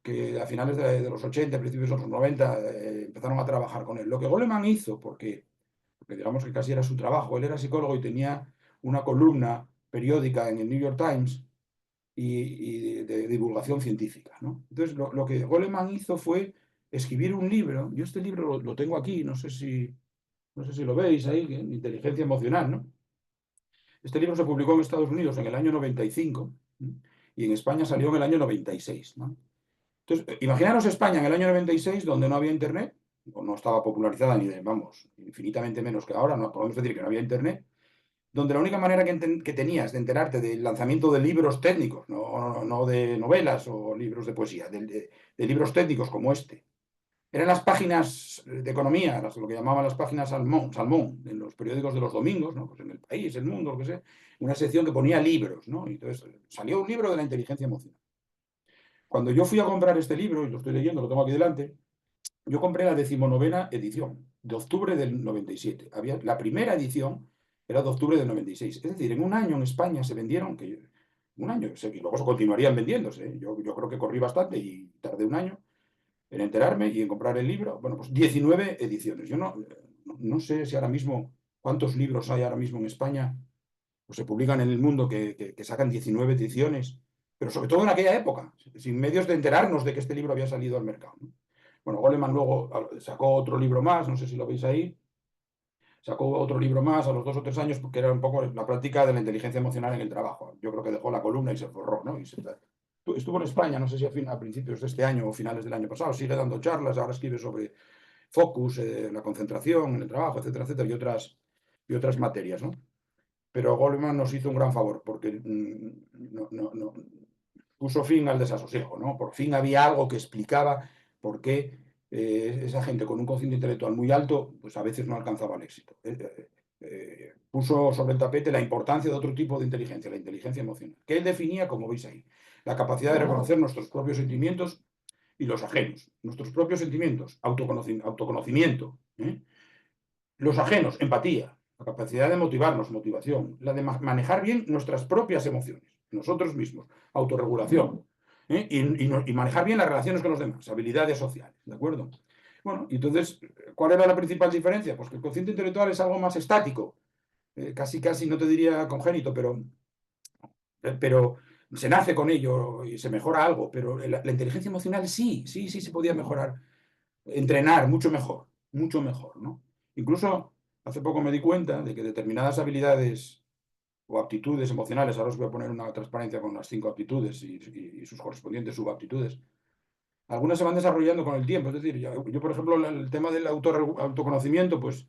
que a finales de los 80, principios de los 90, empezaron a trabajar con él. Lo que Goleman hizo, porque digamos que casi era su trabajo, él era psicólogo y tenía una columna periódica en el New York Times y de divulgación científica, ¿no? Entonces, lo que Goleman hizo fue escribir un libro. Yo este libro lo tengo aquí, no sé si lo veis ahí, Inteligencia Emocional, ¿no? Este libro se publicó en Estados Unidos en el año 95, ¿no? Y en España salió en el año 96, ¿no? Entonces, imaginaros España en el año 96, donde no había Internet, o no estaba popularizada ni de, vamos, infinitamente menos que ahora, no podemos decir que no había Internet, donde la única manera que tenías de enterarte del lanzamiento de libros técnicos, no de novelas o libros de poesía, de libros técnicos como este, eran las páginas de economía, lo que llamaban las páginas salmón, en los periódicos de los domingos, ¿no? Pues en El País, El Mundo, lo que sea, una sección que ponía libros, ¿no? Y entonces salió un libro de la inteligencia emocional. Cuando yo fui a comprar este libro, y lo estoy leyendo, lo tengo aquí delante, yo compré la 19ª edición, de octubre del 97. La primera edición era de octubre del 96. Es decir, en un año en España se vendieron, un año, y luego se continuarían vendiéndose, ¿eh? Yo creo que corrí bastante y tardé un año en enterarme y en comprar el libro. Bueno, pues 19 ediciones. Yo no sé si ahora mismo, cuántos libros hay ahora mismo en España, o se publican en el mundo que sacan 19 ediciones, pero sobre todo en aquella época, sin medios de enterarnos de que este libro había salido al mercado, ¿no? Bueno, Goleman luego sacó otro libro más, no sé si lo veis ahí, sacó otro libro más a los 2 o 3 años, porque era un poco la práctica de la inteligencia emocional en el trabajo. Yo creo que dejó la columna y se forró, ¿no? Estuvo en España, no sé si a principios de este año o finales del año pasado, sigue dando charlas, ahora escribe sobre focus, la concentración en el trabajo, etcétera, etcétera, y otras materias, ¿no? Pero Goleman nos hizo un gran favor, porque puso fin al desasosiego, ¿no? Por fin había algo que explicaba por qué esa gente con un cociente intelectual muy alto, pues a veces no alcanzaba el éxito. Puso sobre el tapete la importancia de otro tipo de inteligencia, la inteligencia emocional, que él definía, como veis ahí, la capacidad de reconocer nuestros propios sentimientos y los ajenos. Nuestros propios sentimientos, autoconocimiento, ¿eh? Los ajenos, empatía, la capacidad de motivarnos, motivación, la de manejar bien nuestras propias emociones, nosotros mismos, autorregulación, ¿eh? Y manejar bien las relaciones con los demás, habilidades sociales, ¿de acuerdo? Bueno, y entonces, ¿cuál era la principal diferencia? Pues que el cociente intelectual es algo más estático, casi no te diría congénito, pero se nace con ello y se mejora algo, pero la inteligencia emocional sí se podía mejorar, entrenar mucho mejor, ¿no? Incluso hace poco me di cuenta de que determinadas habilidades o aptitudes emocionales, ahora os voy a poner una transparencia con las 5 aptitudes y sus correspondientes subaptitudes, algunas se van desarrollando con el tiempo. Es decir, yo, por ejemplo, el tema del autoconocimiento, pues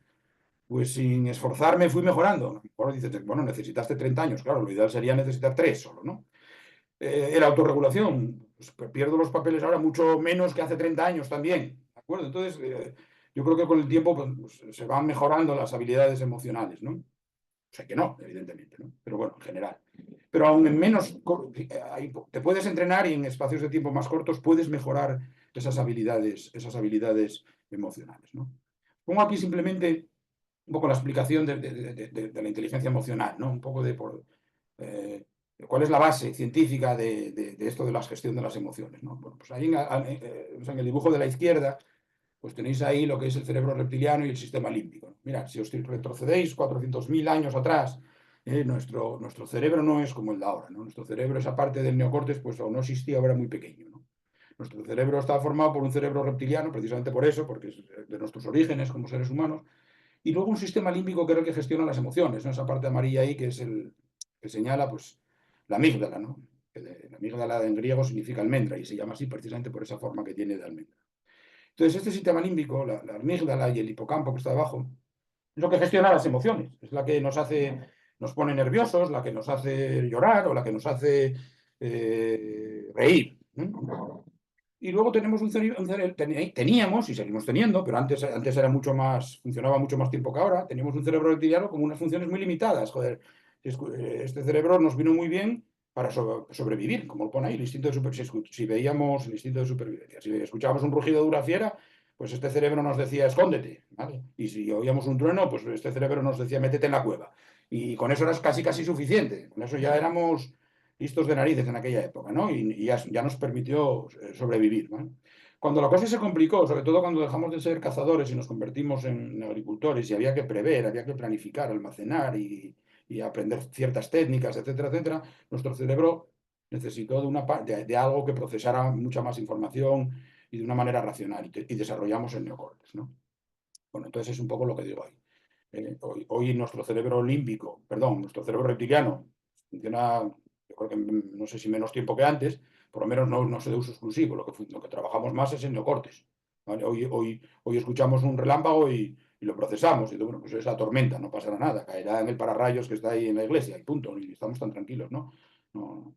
sin esforzarme fui mejorando. Ahora dices, bueno, necesitaste 30 años, claro, lo ideal sería necesitar 3 solo, ¿no? la autorregulación, pues pierdo los papeles ahora mucho menos que hace 30 años también, ¿de acuerdo? Entonces, yo creo que con el tiempo pues, se van mejorando las habilidades emocionales, ¿no? O sea que no, evidentemente, ¿no? Pero bueno, en general. Pero aún en menos, te puedes entrenar y en espacios de tiempo más cortos puedes mejorar esas habilidades emocionales, ¿no? Pongo aquí simplemente un poco la explicación de la inteligencia emocional, ¿no? Un poco eh, cuál es la base científica de esto de la gestión de las emociones, ¿no? Bueno, pues ahí en el dibujo de la izquierda, pues tenéis ahí lo que es el cerebro reptiliano y el sistema límbico, ¿no? Mirad, si os retrocedéis 400.000 años atrás, nuestro cerebro no es como el de ahora, ¿no? Nuestro cerebro, esa parte del neocórtex, pues o no existía o era muy pequeño, ¿no? Nuestro cerebro está formado por un cerebro reptiliano, precisamente por eso, porque es de nuestros orígenes como seres humanos, y luego un sistema límbico que es el que gestiona las emociones, ¿no? Esa parte amarilla ahí que es el que señala pues, la amígdala, ¿no? La amígdala en griego significa almendra y se llama así precisamente por esa forma que tiene de almendra. Entonces, este sistema límbico, la amígdala y el hipocampo que está debajo, es lo que gestiona las emociones, es la que nos pone nerviosos, la que nos hace llorar o la que nos hace reír, ¿no? Y luego tenemos teníamos y seguimos teniendo, pero antes era mucho más, funcionaba mucho más tiempo que ahora, teníamos un cerebro reptiliano con unas funciones muy limitadas. Joder, este cerebro nos vino muy bien para sobrevivir, como lo pone ahí, el instinto de supervivencia. Si veíamos el instinto de supervivencia, si escuchábamos un rugido de una fiera, pues este cerebro nos decía, escóndete, ¿vale? Y si oíamos un trueno, pues este cerebro nos decía, métete en la cueva. Y con eso era casi, casi suficiente. Con eso ya éramos listos de narices en aquella época, ¿no? Y ya nos permitió sobrevivir, ¿no? Cuando la cosa se complicó, sobre todo cuando dejamos de ser cazadores y nos convertimos en agricultores y había que prever, había que planificar, almacenar y aprender ciertas técnicas, etcétera, etcétera, nuestro cerebro necesitó de algo que procesara mucha más información y de una manera racional y desarrollamos el neocórtex, ¿no? Bueno, entonces es un poco lo que digo ahí. Hoy nuestro cerebro límbico, perdón, nuestro cerebro reptiliano funciona, yo creo que no sé si menos tiempo que antes, por lo menos no sé de uso exclusivo, lo que trabajamos más es el neocórtex, ¿vale? Hoy escuchamos un relámpago y lo procesamos, y bueno, pues es la tormenta, no pasará nada, caerá en el pararrayos que está ahí en la iglesia, y punto, y estamos tan tranquilos, ¿no? No,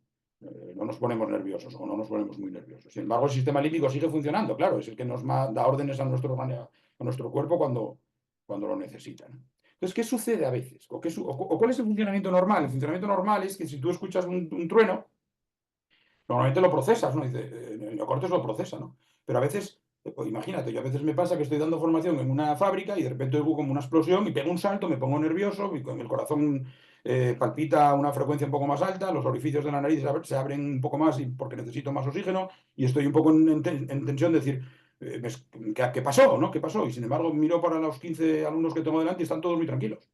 no nos ponemos nerviosos o no nos ponemos muy nerviosos. Sin embargo, el sistema límbico sigue funcionando, claro, es el que nos da órdenes a nuestro cuerpo cuando lo necesitan. Entonces, ¿qué sucede a veces? ¿O cuál es el funcionamiento normal? El funcionamiento normal es que si tú escuchas un trueno, normalmente lo procesas, ¿no? Dice, el neocortes lo procesa, ¿no? Pero a veces, pues imagínate, yo a veces me pasa que estoy dando formación en una fábrica y de repente oigo como una explosión y pego un salto, me pongo nervioso, y con el corazón palpita a una frecuencia un poco más alta, los orificios de la nariz se abren un poco más porque necesito más oxígeno y estoy un poco en tensión de decir, ¿qué pasó? ¿No? ¿Qué pasó? Y sin embargo miro para los 15 alumnos que tengo delante y están todos muy tranquilos.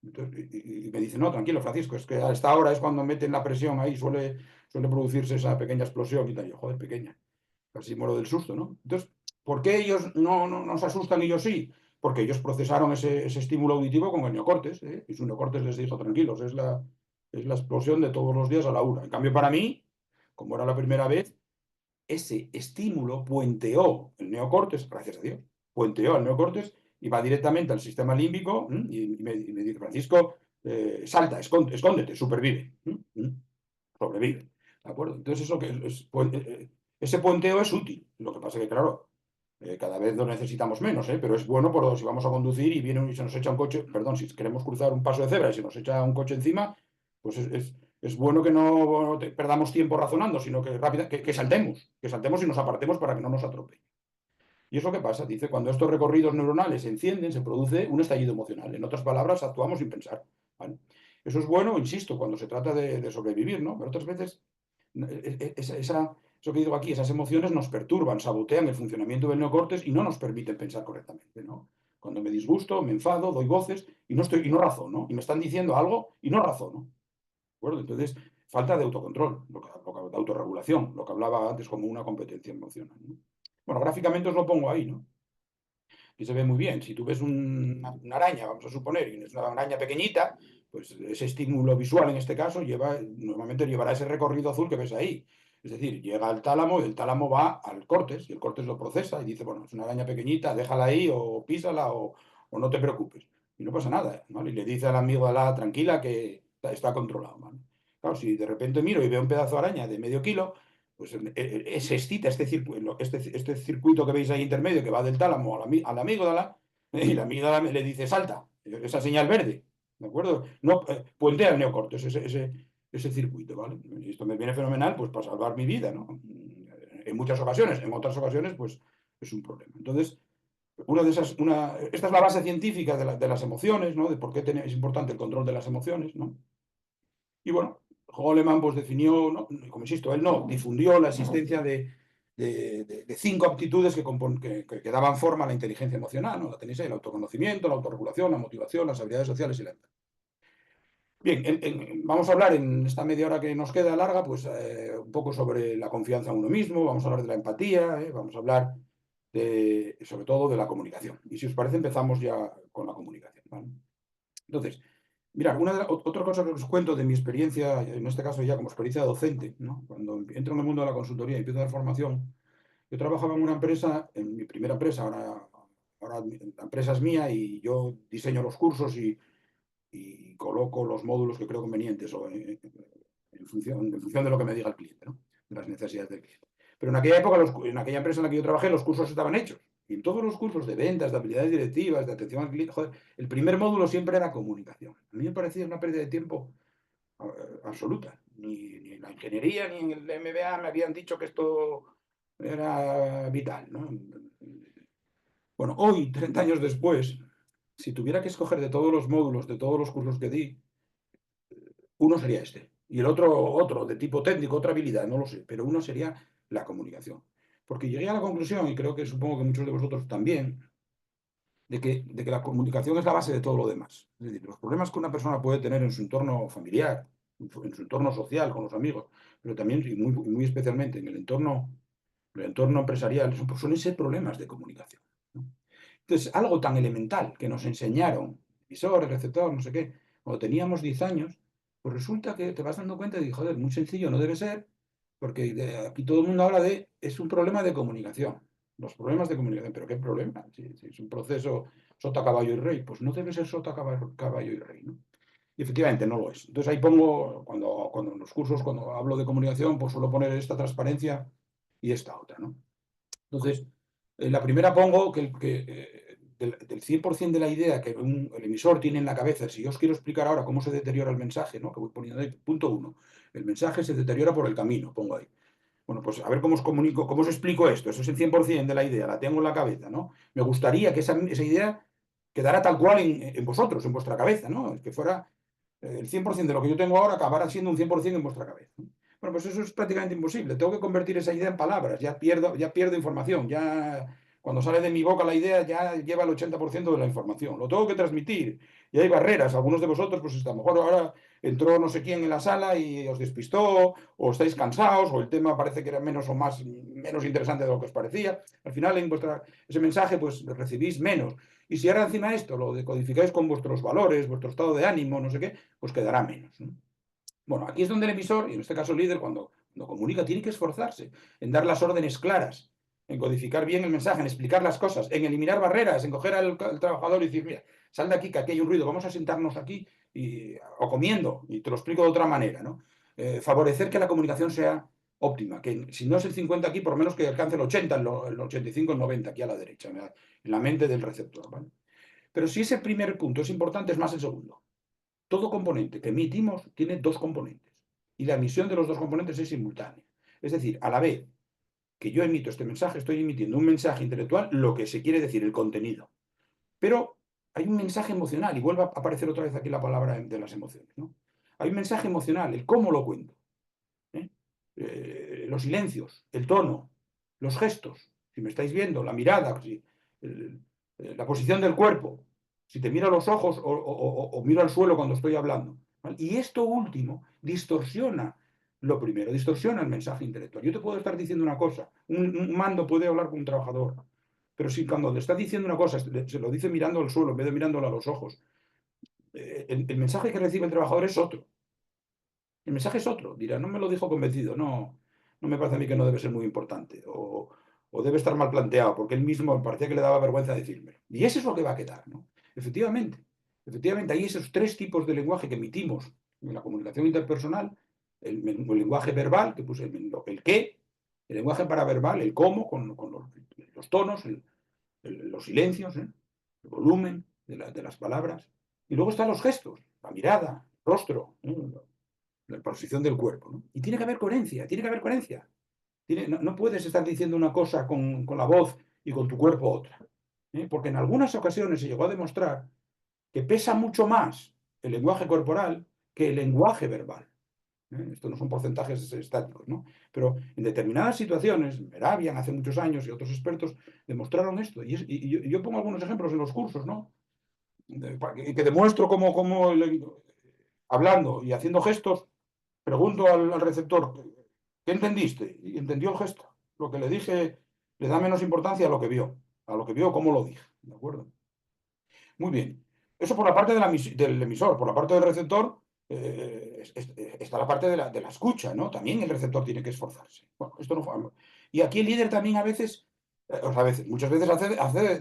Entonces, y me dice, no, tranquilo, Francisco, es que a esta hora es cuando meten la presión ahí, suele producirse esa pequeña explosión y tal. Y yo, joder, pequeña, casi muero del susto, ¿no? Entonces, ¿por qué ellos no se asustan y yo sí? Porque ellos procesaron ese estímulo auditivo con el neocortes, ¿eh? Y su neocortes les dijo, tranquilos, es la explosión de todos los días a la una. En cambio, para mí, como era la primera vez, ese estímulo puenteó el neocortes, gracias a Dios, puenteó el neocortes y va directamente al sistema límbico y me dice, Francisco, salta, escóndete, supervive, sobrevive. ¿De acuerdo? Entonces eso ese puenteo es útil. Lo que pasa es que, claro, cada vez lo necesitamos menos, ¿eh? Pero es bueno si vamos a conducir y viene y se nos echa un coche, perdón, si queremos cruzar un paso de cebra y se nos echa un coche encima, pues es bueno que no perdamos tiempo razonando, sino que saltemos y nos apartemos para que no nos atropelle. ¿Y eso qué pasa? Dice, cuando estos recorridos neuronales se encienden, se produce un estallido emocional. En otras palabras, actuamos sin pensar, ¿vale? Eso es bueno, insisto, cuando se trata de sobrevivir, ¿no? Pero otras veces, eso que digo aquí, esas emociones nos perturban, sabotean el funcionamiento del neocortes y no nos permiten pensar correctamente, ¿no? Cuando me disgusto, me enfado, doy voces y no razono, y me están diciendo algo y no razono. ¿De acuerdo? Entonces, falta de autocontrol, de autorregulación, lo que hablaba antes como una competencia emocional, ¿no? Bueno, gráficamente os lo pongo ahí, ¿no? Y se ve muy bien. Si tú ves una araña, vamos a suponer, y es una araña pequeñita, pues ese estímulo visual en este caso normalmente llevará ese recorrido azul que ves ahí. Es decir, llega al tálamo y el tálamo va al córtex y el córtex lo procesa y dice, bueno, es una araña pequeñita, déjala ahí o písala o no te preocupes. Y no pasa nada, ¿vale? Y le dice al amigo, tranquila, que está controlado, ¿vale? Claro, si de repente miro y veo un pedazo de araña de medio kilo, pues se excita este circuito que veis ahí intermedio que va del tálamo a la amígdala, y la amígdala le dice salta, esa señal verde, ¿de acuerdo? No, puentea el neocortes, ese circuito, ¿vale? Y esto me viene fenomenal pues para salvar mi vida, ¿no? En muchas ocasiones, en otras ocasiones pues es un problema. Entonces, esta es la base científica de las emociones, ¿no? De por qué es importante el control de las emociones, ¿no? Y bueno, Goleman pues definió, ¿no? Como insisto, él no, difundió la existencia de 5 aptitudes que daban forma a la inteligencia emocional, ¿no? La tenéis ahí: el autoconocimiento, la autorregulación, la motivación, las habilidades sociales y la empatía. Bien, vamos a hablar en esta media hora que nos queda larga, pues un poco sobre la confianza en uno mismo, vamos a hablar de la empatía, vamos a hablar sobre todo de la comunicación. Y si os parece, empezamos ya con la comunicación, ¿vale? Entonces, mirad, otra cosa que os cuento de mi experiencia, en este caso ya como experiencia docente, ¿no? Cuando entro en el mundo de la consultoría y empiezo a dar formación, yo trabajaba en una empresa, en mi primera empresa, ahora la empresa es mía y yo diseño los cursos y coloco los módulos que creo convenientes o en función de lo que me diga el cliente, ¿no? De las necesidades del cliente. Pero en aquella época, en aquella empresa en la que yo trabajé, los cursos estaban hechos. Y en todos los cursos de ventas, de habilidades directivas, de atención al cliente, joder, el primer módulo siempre era comunicación. A mí me parecía una pérdida de tiempo absoluta. Ni en la ingeniería ni en el MBA me habían dicho que esto era vital, ¿no? Bueno, hoy, 30 años después, si tuviera que escoger de todos los módulos, de todos los cursos que di, uno sería este. Y el otro, de tipo técnico, otra habilidad, no lo sé, pero uno sería la comunicación. Porque llegué a la conclusión, y creo que supongo que muchos de vosotros también, de que la comunicación es la base de todo lo demás. Es decir, los problemas que una persona puede tener en su entorno familiar, en su entorno social, con los amigos, pero también, y muy especialmente, en el entorno empresarial, suelen ser problemas de comunicación, ¿no? Entonces, algo tan elemental que nos enseñaron, emisor, el receptor, no sé qué, cuando teníamos 10 años, pues resulta que te vas dando cuenta de, joder, muy sencillo no debe ser, porque aquí todo el mundo habla es un problema de comunicación. Los problemas de comunicación, ¿pero qué problema? Si es un proceso sota, caballo y rey, pues no debe ser sota, caballo y rey, ¿no? Y efectivamente no lo es. Entonces ahí pongo, cuando en los cursos, cuando hablo de comunicación, pues suelo poner esta transparencia y esta otra, ¿no? Entonces, en la primera pongo del 100% de la idea que el emisor tiene en la cabeza, si yo os quiero explicar ahora cómo se deteriora el mensaje, ¿no? Que voy poniendo ahí, punto 1, el mensaje se deteriora por el camino, pongo ahí. Bueno, pues a ver cómo os comunico, cómo os explico esto. Eso es el 100% de la idea, la tengo en la cabeza, ¿no? Me gustaría que esa idea quedara tal cual en vosotros, en vuestra cabeza, ¿no? Que fuera el 100% de lo que yo tengo ahora acabara siendo un 100% en vuestra cabeza, ¿no? Bueno, pues eso es prácticamente imposible. Tengo que convertir esa idea en palabras. Ya pierdo información. Ya cuando sale de mi boca la idea ya lleva el 80% de la información. Lo tengo que transmitir. Y hay barreras. Algunos de vosotros, pues a lo mejor ahora entró no sé quién en la sala y os despistó, o estáis cansados, o el tema parece que era menos interesante de lo que os parecía. Al final, ese mensaje, pues recibís menos. Y si ahora encima esto lo decodificáis con vuestros valores, vuestro estado de ánimo, no sé qué, pues quedará menos, ¿no? Bueno, aquí es donde el emisor, y en este caso el líder, cuando comunica, tiene que esforzarse en dar las órdenes claras, en codificar bien el mensaje, en explicar las cosas, en eliminar barreras, en coger al trabajador y decir, mira, sal de aquí, que aquí hay un ruido, vamos a sentarnos aquí o comiendo, y te lo explico de otra manera, ¿no? Favorecer que la comunicación sea óptima, que si no es el 50 aquí, por lo menos que alcance el 80, el 85, el 90 aquí a la derecha, en la mente del receptor, ¿vale? Pero si ese primer punto es importante, es más el segundo. Todo componente que emitimos tiene dos componentes y la emisión de los dos componentes es simultánea. Es decir, a la vez que yo emito este mensaje, estoy emitiendo un mensaje intelectual, lo que se quiere decir, el contenido. Pero hay un mensaje emocional, y vuelve a aparecer otra vez aquí la palabra de las emociones, ¿no? Hay un mensaje emocional, el cómo lo cuento, ¿eh? Los silencios, el tono, los gestos, si me estáis viendo, la mirada, la posición del cuerpo, si te miro a los ojos o miro al suelo cuando estoy hablando, ¿vale? Y esto último distorsiona lo primero, distorsiona el mensaje intelectual. Yo te puedo estar diciendo una cosa, un mando puede hablar con un trabajador, pero si cuando le está diciendo una cosa se lo dice mirando al suelo en vez de mirándolo a los ojos, el mensaje que recibe el trabajador es otro. El mensaje es otro. Dirá, no me lo dijo convencido, no me parece a mí que no debe ser muy importante. O debe estar mal planteado, porque él mismo parecía que le daba vergüenza decirme. Y eso es lo que va a quedar, ¿no? Efectivamente, hay esos tres tipos de lenguaje que emitimos en la comunicación interpersonal, el lenguaje verbal, que puse el qué, el lenguaje paraverbal, el cómo, con los tonos, los silencios, el volumen de las palabras. Y luego están los gestos, la mirada, el rostro, la posición del cuerpo, ¿no? Y tiene que haber coherencia, tiene que haber coherencia. No puedes estar diciendo una cosa con la voz y con tu cuerpo otra. Porque en algunas ocasiones se llegó a demostrar que pesa mucho más el lenguaje corporal que el lenguaje verbal. Esto no son porcentajes estáticos, ¿no? Pero en determinadas situaciones, Meravian hace muchos años y otros expertos demostraron esto. Y yo pongo algunos ejemplos en los cursos, ¿no? Que demuestro cómo hablando y haciendo gestos, pregunto al receptor, ¿qué entendiste? Y entendió el gesto. Lo que le dije le da menos importancia a lo que vio, cómo lo dije. ¿De acuerdo? Muy bien. Eso por la parte del emisor. Por la parte del receptor está la parte de la escucha, ¿no? También el receptor tiene que esforzarse. Bueno, esto no, y aquí el líder también muchas veces hace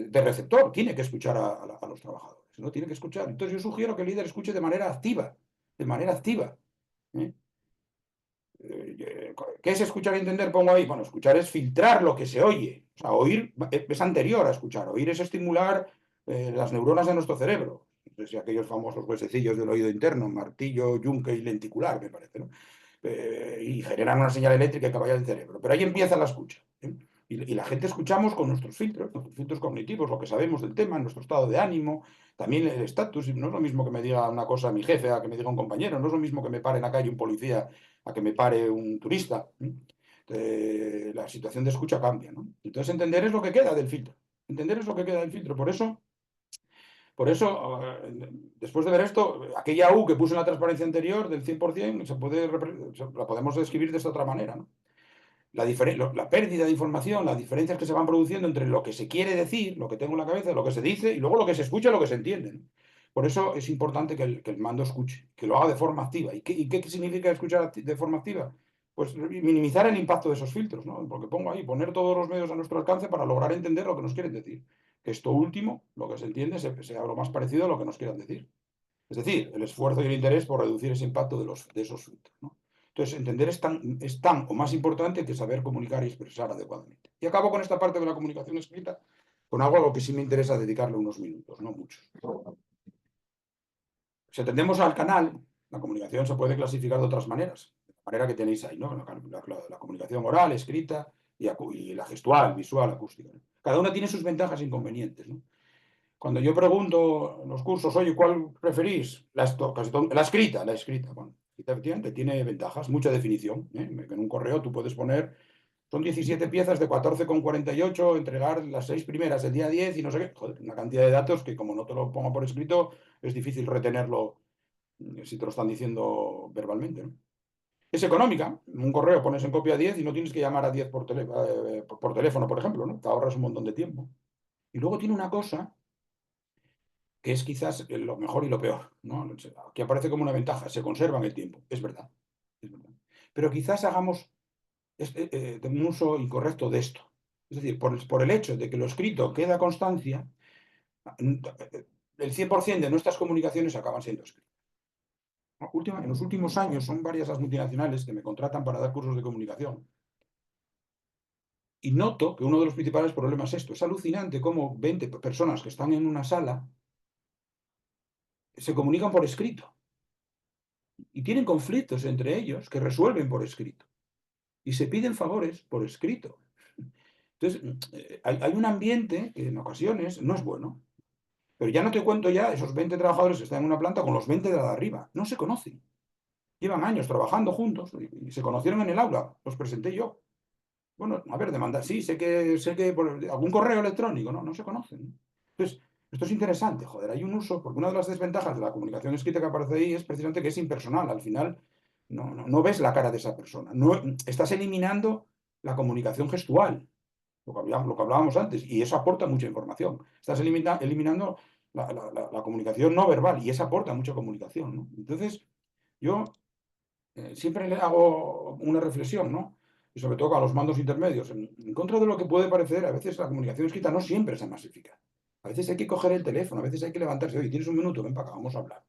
de receptor, tiene que escuchar a los trabajadores, ¿no? Tiene que escuchar. Entonces yo sugiero que el líder escuche de manera activa, de manera activa. ¿eh? ¿Qué es escuchar y entender? Pongo ahí. Bueno, escuchar es filtrar lo que se oye. O sea, oír es anterior a escuchar. Oír es estimular las neuronas de nuestro cerebro. No sé si aquellos famosos huesecillos del oído interno, martillo, yunque y lenticular, me parece, ¿no? Y generan una señal eléctrica que vaya al cerebro. Pero ahí empieza la escucha. Y la gente escuchamos con nuestros filtros cognitivos, lo que sabemos del tema, nuestro estado de ánimo, también el estatus. No es lo mismo que me diga una cosa mi jefe a que me diga un compañero, no es lo mismo que me pare en la calle un policía a que me pare un turista. La situación de escucha cambia, ¿no? Entonces entender es lo que queda del filtro. Entender es lo que queda del filtro. Por eso, después de ver esto, aquella U que puse en la transparencia anterior del 100% la podemos describir de esta otra manera, ¿no? La pérdida de información, las diferencias que se van produciendo entre lo que se quiere decir, lo que tengo en la cabeza, lo que se dice, y luego lo que se escucha y lo que se entiende, ¿no? Por eso es importante que el mando escuche, que lo haga de forma activa. ¿Y qué significa escuchar de forma activa? Pues minimizar el impacto de esos filtros, ¿no? Porque pongo ahí, poner todos los medios a nuestro alcance para lograr entender lo que nos quieren decir. Que esto último, lo que se entiende, sea lo más parecido a lo que nos quieran decir. Es decir, el esfuerzo y el interés por reducir ese impacto de esos filtros, ¿no? Entonces, entender es tan o más importante que saber comunicar y expresar adecuadamente. Y acabo con esta parte de la comunicación escrita, con algo a lo que sí me interesa dedicarle unos minutos, no muchos. Si atendemos al canal, la comunicación se puede clasificar de otras maneras, de la manera que tenéis ahí, ¿no? La comunicación oral, escrita y la gestual, visual, acústica, ¿no? Cada una tiene sus ventajas e inconvenientes, ¿no? Cuando yo pregunto en los cursos, oye, ¿cuál preferís? La escrita. Bueno, efectivamente tiene ventajas, mucha definición, ¿eh? En un correo tú puedes poner, son 17 piezas de 14,48, entregar las 6 primeras el día 10 y no sé qué. Joder, una cantidad de datos que como no te lo pongo por escrito, es difícil retenerlo si te lo están diciendo verbalmente, ¿no? Es económica. En un correo pones en copia 10 y no tienes que llamar a 10 por teléfono, por ejemplo, ¿no? Te ahorras un montón de tiempo. Y luego tiene una cosa que es quizás lo mejor y lo peor, ¿no? Aquí aparece como una ventaja, se conserva en el tiempo, es verdad, es verdad. Pero quizás hagamos un uso incorrecto de esto. Es decir, por el hecho de que lo escrito queda constancia, el 100% de nuestras comunicaciones acaban siendo escritas. En los últimos años son varias las multinacionales que me contratan para dar cursos de comunicación. Y noto que uno de los principales problemas es esto. Es alucinante cómo 20 personas que están en una sala se comunican por escrito. Y tienen conflictos entre ellos que resuelven por escrito. Y se piden favores por escrito. Entonces, hay un ambiente que en ocasiones no es bueno. Pero ya no te cuento ya esos 20 trabajadores que están en una planta con los 20 de la de arriba. No se conocen. Llevan años trabajando juntos y se conocieron en el aula. Los presenté yo. Bueno, a ver, demanda. Sí, sé que por algún correo electrónico, ¿no? No se conocen. Entonces, esto es interesante, joder. Hay un uso, porque una de las desventajas de la comunicación escrita que aparece ahí es precisamente que es impersonal. Al final, no ves la cara de esa persona. No, estás eliminando la comunicación gestual, lo que hablábamos antes, y eso aporta mucha información. Estás eliminando la comunicación no verbal, y eso aporta mucha comunicación, ¿no? Entonces, yo siempre le hago una reflexión, ¿no? Y sobre todo a los mandos intermedios, en contra de lo que puede parecer, a veces la comunicación escrita no siempre es más eficaz. A veces hay que coger el teléfono, a veces hay que levantarse, oye, tienes un minuto, ven para acá, vamos a hablar,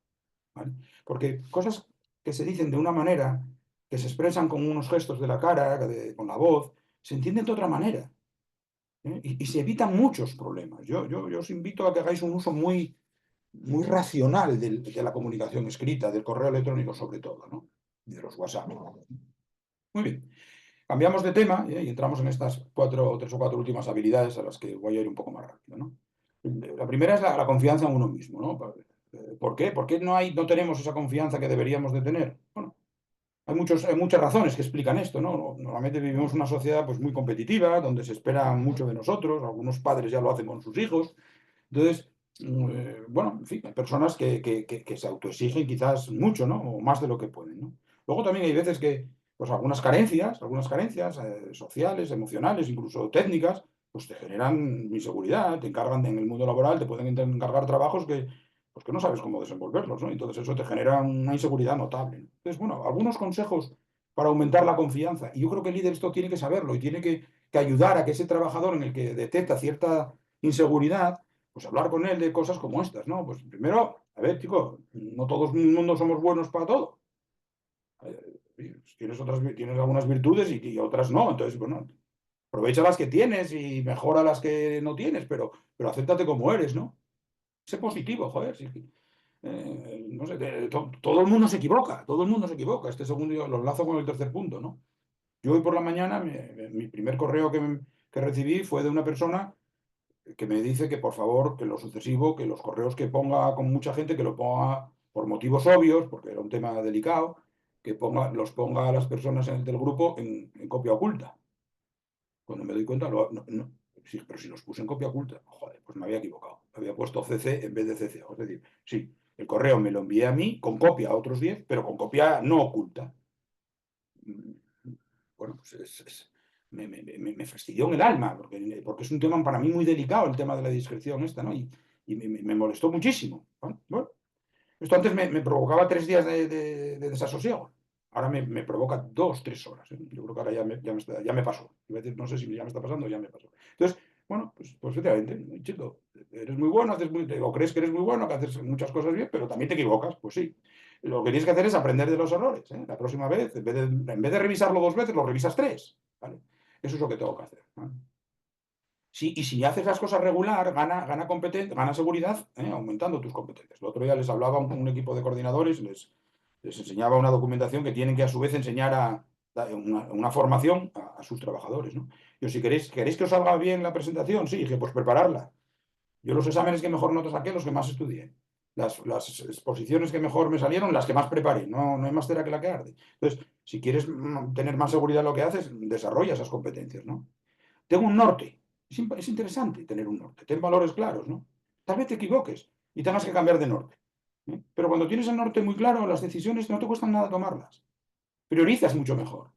¿vale? Porque cosas que se dicen de una manera que se expresan con unos gestos de la cara, con la voz, se entienden de otra manera. Y se evitan muchos problemas. Yo os invito a que hagáis un uso muy, muy racional de la comunicación escrita, del correo electrónico sobre todo, ¿no? Y de los WhatsApp. Muy bien. Cambiamos de tema y entramos en estas tres o cuatro últimas habilidades a las que voy a ir un poco más rápido, ¿no? La primera es la confianza en uno mismo, ¿no? ¿Por qué? ¿Por qué no tenemos esa confianza que deberíamos de tener? Bueno, hay muchas razones que explican esto, ¿no? Normalmente vivimos una sociedad pues, muy competitiva, donde se espera mucho de nosotros, algunos padres ya lo hacen con sus hijos. Entonces, bueno, en fin, hay personas que se autoexigen quizás mucho, ¿no? O más de lo que pueden, ¿no? Luego también hay veces que, pues algunas carencias sociales, emocionales, incluso técnicas, pues te generan inseguridad, te encargan en el mundo laboral, te pueden encargar trabajos pues que no sabes cómo desenvolverlos, ¿no? Entonces eso te genera una inseguridad notable, ¿no? Entonces, bueno, algunos consejos para aumentar la confianza. Y yo creo que el líder esto tiene que saberlo y tiene que ayudar a que ese trabajador en el que detecta cierta inseguridad, pues hablar con él de cosas como estas, ¿no? Pues primero, a ver, chico, no todo el mundo somos buenos para todo. Tienes algunas virtudes y otras no. Entonces, bueno, aprovecha las que tienes y mejora las que no tienes, pero acéptate como eres, ¿no? Sé positivo, joder. Sí, no sé, todo el mundo se equivoca, todo el mundo se equivoca. Este segundo yo lo enlazo con el tercer punto, ¿no? Yo hoy por la mañana, mi primer correo que recibí fue de una persona que me dice que por favor, que lo sucesivo, que los correos que ponga con mucha gente, que lo ponga por motivos obvios, porque era un tema delicado, los ponga a las personas del grupo en copia oculta. Cuando me doy cuenta, sí, pero si los puse en copia oculta, joder, pues me había equivocado. Había puesto CC en vez de CC. Es decir, sí, el correo me lo envié a mí con copia a otros 10, pero con copia no oculta. Bueno, pues me fastidió en el alma, porque es un tema para mí muy delicado, el tema de la discreción esta, ¿no? Y me molestó muchísimo. Bueno, esto antes me provocaba 3 días de desasosiego. Ahora me provoca 2, 3 horas, ¿eh? Yo creo que ahora ya me pasó. Iba a decir, no sé si ya me está pasando o ya me pasó. Entonces, bueno, pues efectivamente, chico, eres muy bueno, o crees que eres muy bueno, que haces muchas cosas bien, pero también te equivocas, pues sí. Lo que tienes que hacer es aprender de los errores, ¿eh? La próxima vez, en vez de revisarlo 2 veces, lo revisas 3, ¿vale? Eso es lo que tengo que hacer, ¿vale? Sí, y si haces las cosas regular, gana competencia, gana seguridad, aumentando tus competencias. El otro día les hablaba a un equipo de coordinadores, les enseñaba una documentación que tienen que a su vez enseñar una formación a sus trabajadores, ¿no? Yo, si queréis que os salga bien la presentación, sí, dije, pues prepararla. Yo los exámenes que mejor notas saqué, los que más estudié. Las exposiciones que mejor me salieron, las que más preparé. No hay más cera que la que arde. Entonces, si quieres tener más seguridad en lo que haces, desarrolla esas competencias, ¿no? Tengo un norte. Es interesante tener un norte. Ten valores claros, ¿no? Tal vez te equivoques y tengas que cambiar de norte, ¿eh? Pero cuando tienes el norte muy claro, las decisiones no te cuestan nada tomarlas. Priorizas mucho mejor,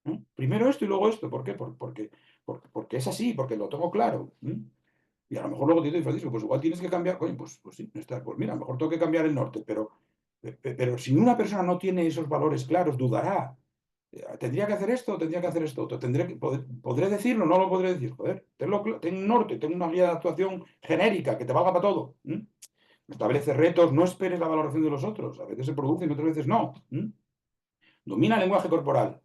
¿eh? Primero esto y luego esto. ¿Por qué? Porque es así, porque lo tengo claro, ¿eh? Y a lo mejor luego te dice Francisco, pues igual tienes que cambiar. Oye, pues sí, pues mira, a lo mejor tengo que cambiar el norte, pero si una persona no tiene esos valores claros, dudará. ¿Tendría que hacer esto o tendría que hacer esto otro? ¿Podré decirlo? No lo podré decir. Joder, ten un norte, ten una guía de actuación genérica que te valga para todo. Establece retos, no esperes la valoración de los otros. A veces se producen, otras veces no. Domina el lenguaje corporal,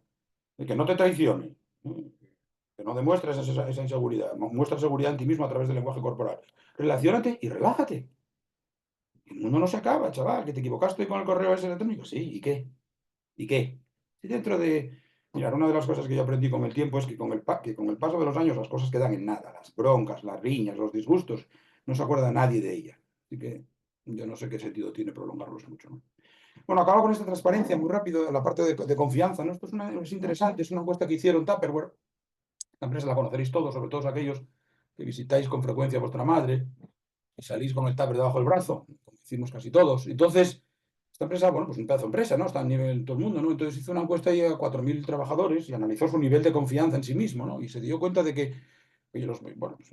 que no te traicione, que no demuestres esa inseguridad. Muestra seguridad en ti mismo a través del lenguaje corporal. Relaciónate y relájate. El mundo no se acaba, chaval, que te equivocaste con el correo ese electrónico. Sí, ¿y qué? ¿Y qué? Y Mirad, una de las cosas que yo aprendí con el tiempo es que con el paso de los años las cosas quedan en nada. Las broncas, las riñas, los disgustos, no se acuerda nadie de ellas. Así que yo no sé qué sentido tiene prolongarlos mucho, ¿no? Bueno, acabo con esta transparencia muy rápido, la parte de confianza, ¿no? Esto es interesante, es una encuesta que hicieron Tupperware. La empresa la conoceréis todos, sobre todo aquellos que visitáis con frecuencia a vuestra madre y salís con el tupper debajo del brazo, como decimos casi todos. Entonces, esta empresa, bueno, pues un pedazo de empresa, ¿no? Está a nivel todo el mundo, ¿no? Entonces hizo una encuesta ahí a 4.000 trabajadores y analizó su nivel de confianza en sí mismo, ¿no? Y se dio cuenta de que oye, bueno, pues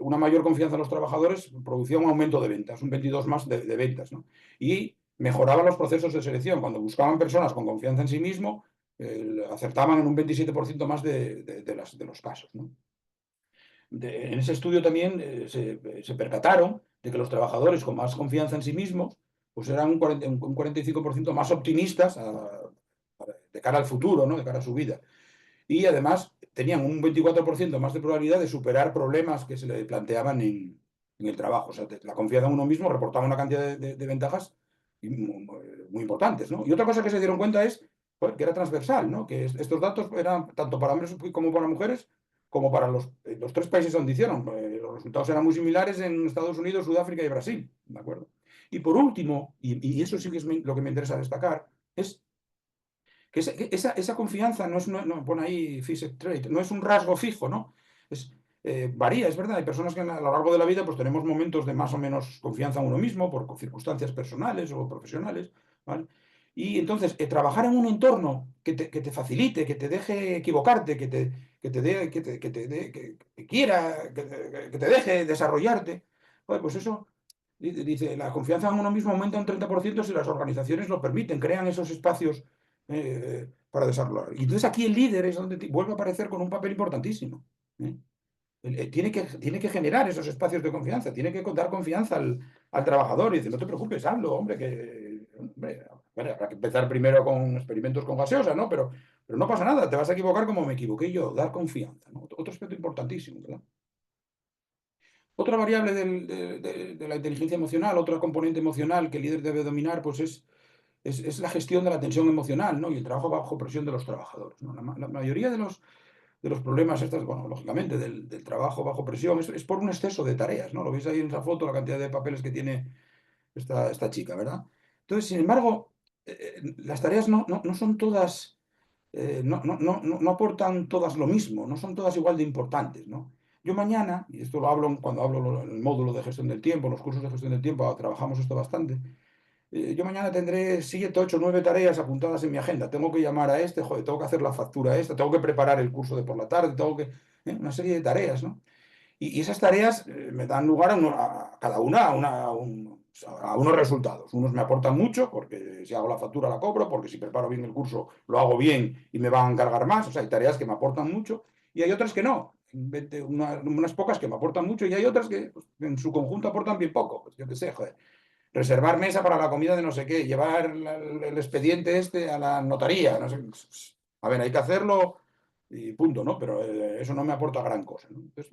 una mayor confianza en los trabajadores producía un aumento de ventas, un 22 más de ventas, ¿no? Y mejoraba los procesos de selección. Cuando buscaban personas con confianza en sí mismo, acertaban en un 27% más de los casos, ¿no? En ese estudio también se percataron de que los trabajadores con más confianza en sí mismos pues eran un 45% más optimistas de cara al futuro, ¿no? De cara a su vida. Y además tenían un 24% más de probabilidad de superar problemas que se le planteaban en el trabajo. O sea, la confianza en uno mismo reportaba una cantidad de ventajas muy importantes, ¿no? Y otra cosa que se dieron cuenta es, joder, que era transversal, ¿no? Que estos datos eran tanto para hombres como para mujeres, como para los tres países donde hicieron. Los resultados eran muy similares en Estados Unidos, Sudáfrica y Brasil, ¿de acuerdo? Y por último, y eso sí que es lo que me interesa destacar, es que esa confianza no es, no, pone ahí fixed trait, no es un rasgo fijo, ¿no? Es, varía, es verdad. Hay personas que a lo largo de la vida pues tenemos momentos de más o menos confianza en uno mismo por circunstancias personales o profesionales, ¿vale? Y entonces, trabajar en un entorno que te facilite, que te deje equivocarte, que te dé, que quiera, que te deje desarrollarte, joder, pues eso, dice, la confianza en uno mismo aumenta un 30% si las organizaciones lo permiten, crean esos espacios para desarrollar. Y entonces aquí el líder es donde vuelve a aparecer con un papel importantísimo. ¿Eh? Tiene que generar esos espacios de confianza, tiene que dar confianza al trabajador y dice, no te preocupes, hazlo, hombre, hombre, habrá que empezar primero con experimentos con gaseosa, ¿no? Pero no pasa nada, te vas a equivocar como me equivoqué yo, dar confianza, ¿no? Otro aspecto importantísimo, ¿verdad? Otra variable de la inteligencia emocional, otra componente emocional que el líder debe dominar, pues es la gestión de la tensión emocional, ¿no? Y el trabajo bajo presión de los trabajadores, ¿no? La mayoría de los problemas estos, bueno, lógicamente, del trabajo bajo presión es por un exceso de tareas, ¿no? Lo veis ahí en esa foto, la cantidad de papeles que tiene esta chica, ¿verdad? Entonces, sin embargo, las tareas no son todas, no aportan todas lo mismo, no son todas igual de importantes, ¿no? Yo mañana, y esto lo hablo cuando hablo en el módulo de gestión del tiempo, en los cursos de gestión del tiempo, trabajamos esto bastante. Yo mañana tendré 7, 8, 9 tareas apuntadas en mi agenda. Tengo que llamar a este, joder, tengo que hacer la factura a esta, tengo que preparar el curso de por la tarde, una serie de tareas, ¿no? Y esas tareas me dan lugar a cada una a unos resultados. Unos me aportan mucho, porque si hago la factura la cobro, porque si preparo bien el curso lo hago bien y me van a encargar más. O sea, hay tareas que me aportan mucho y hay otras que no. Unas pocas que me aportan mucho y hay otras que pues, en su conjunto aportan bien poco. Pues yo qué sé, joder, reservar mesa para la comida de no sé qué, llevar el expediente este a la notaría, no sé. A ver, hay que hacerlo y punto, ¿no? Pero eso no me aporta gran cosa, ¿no? Entonces,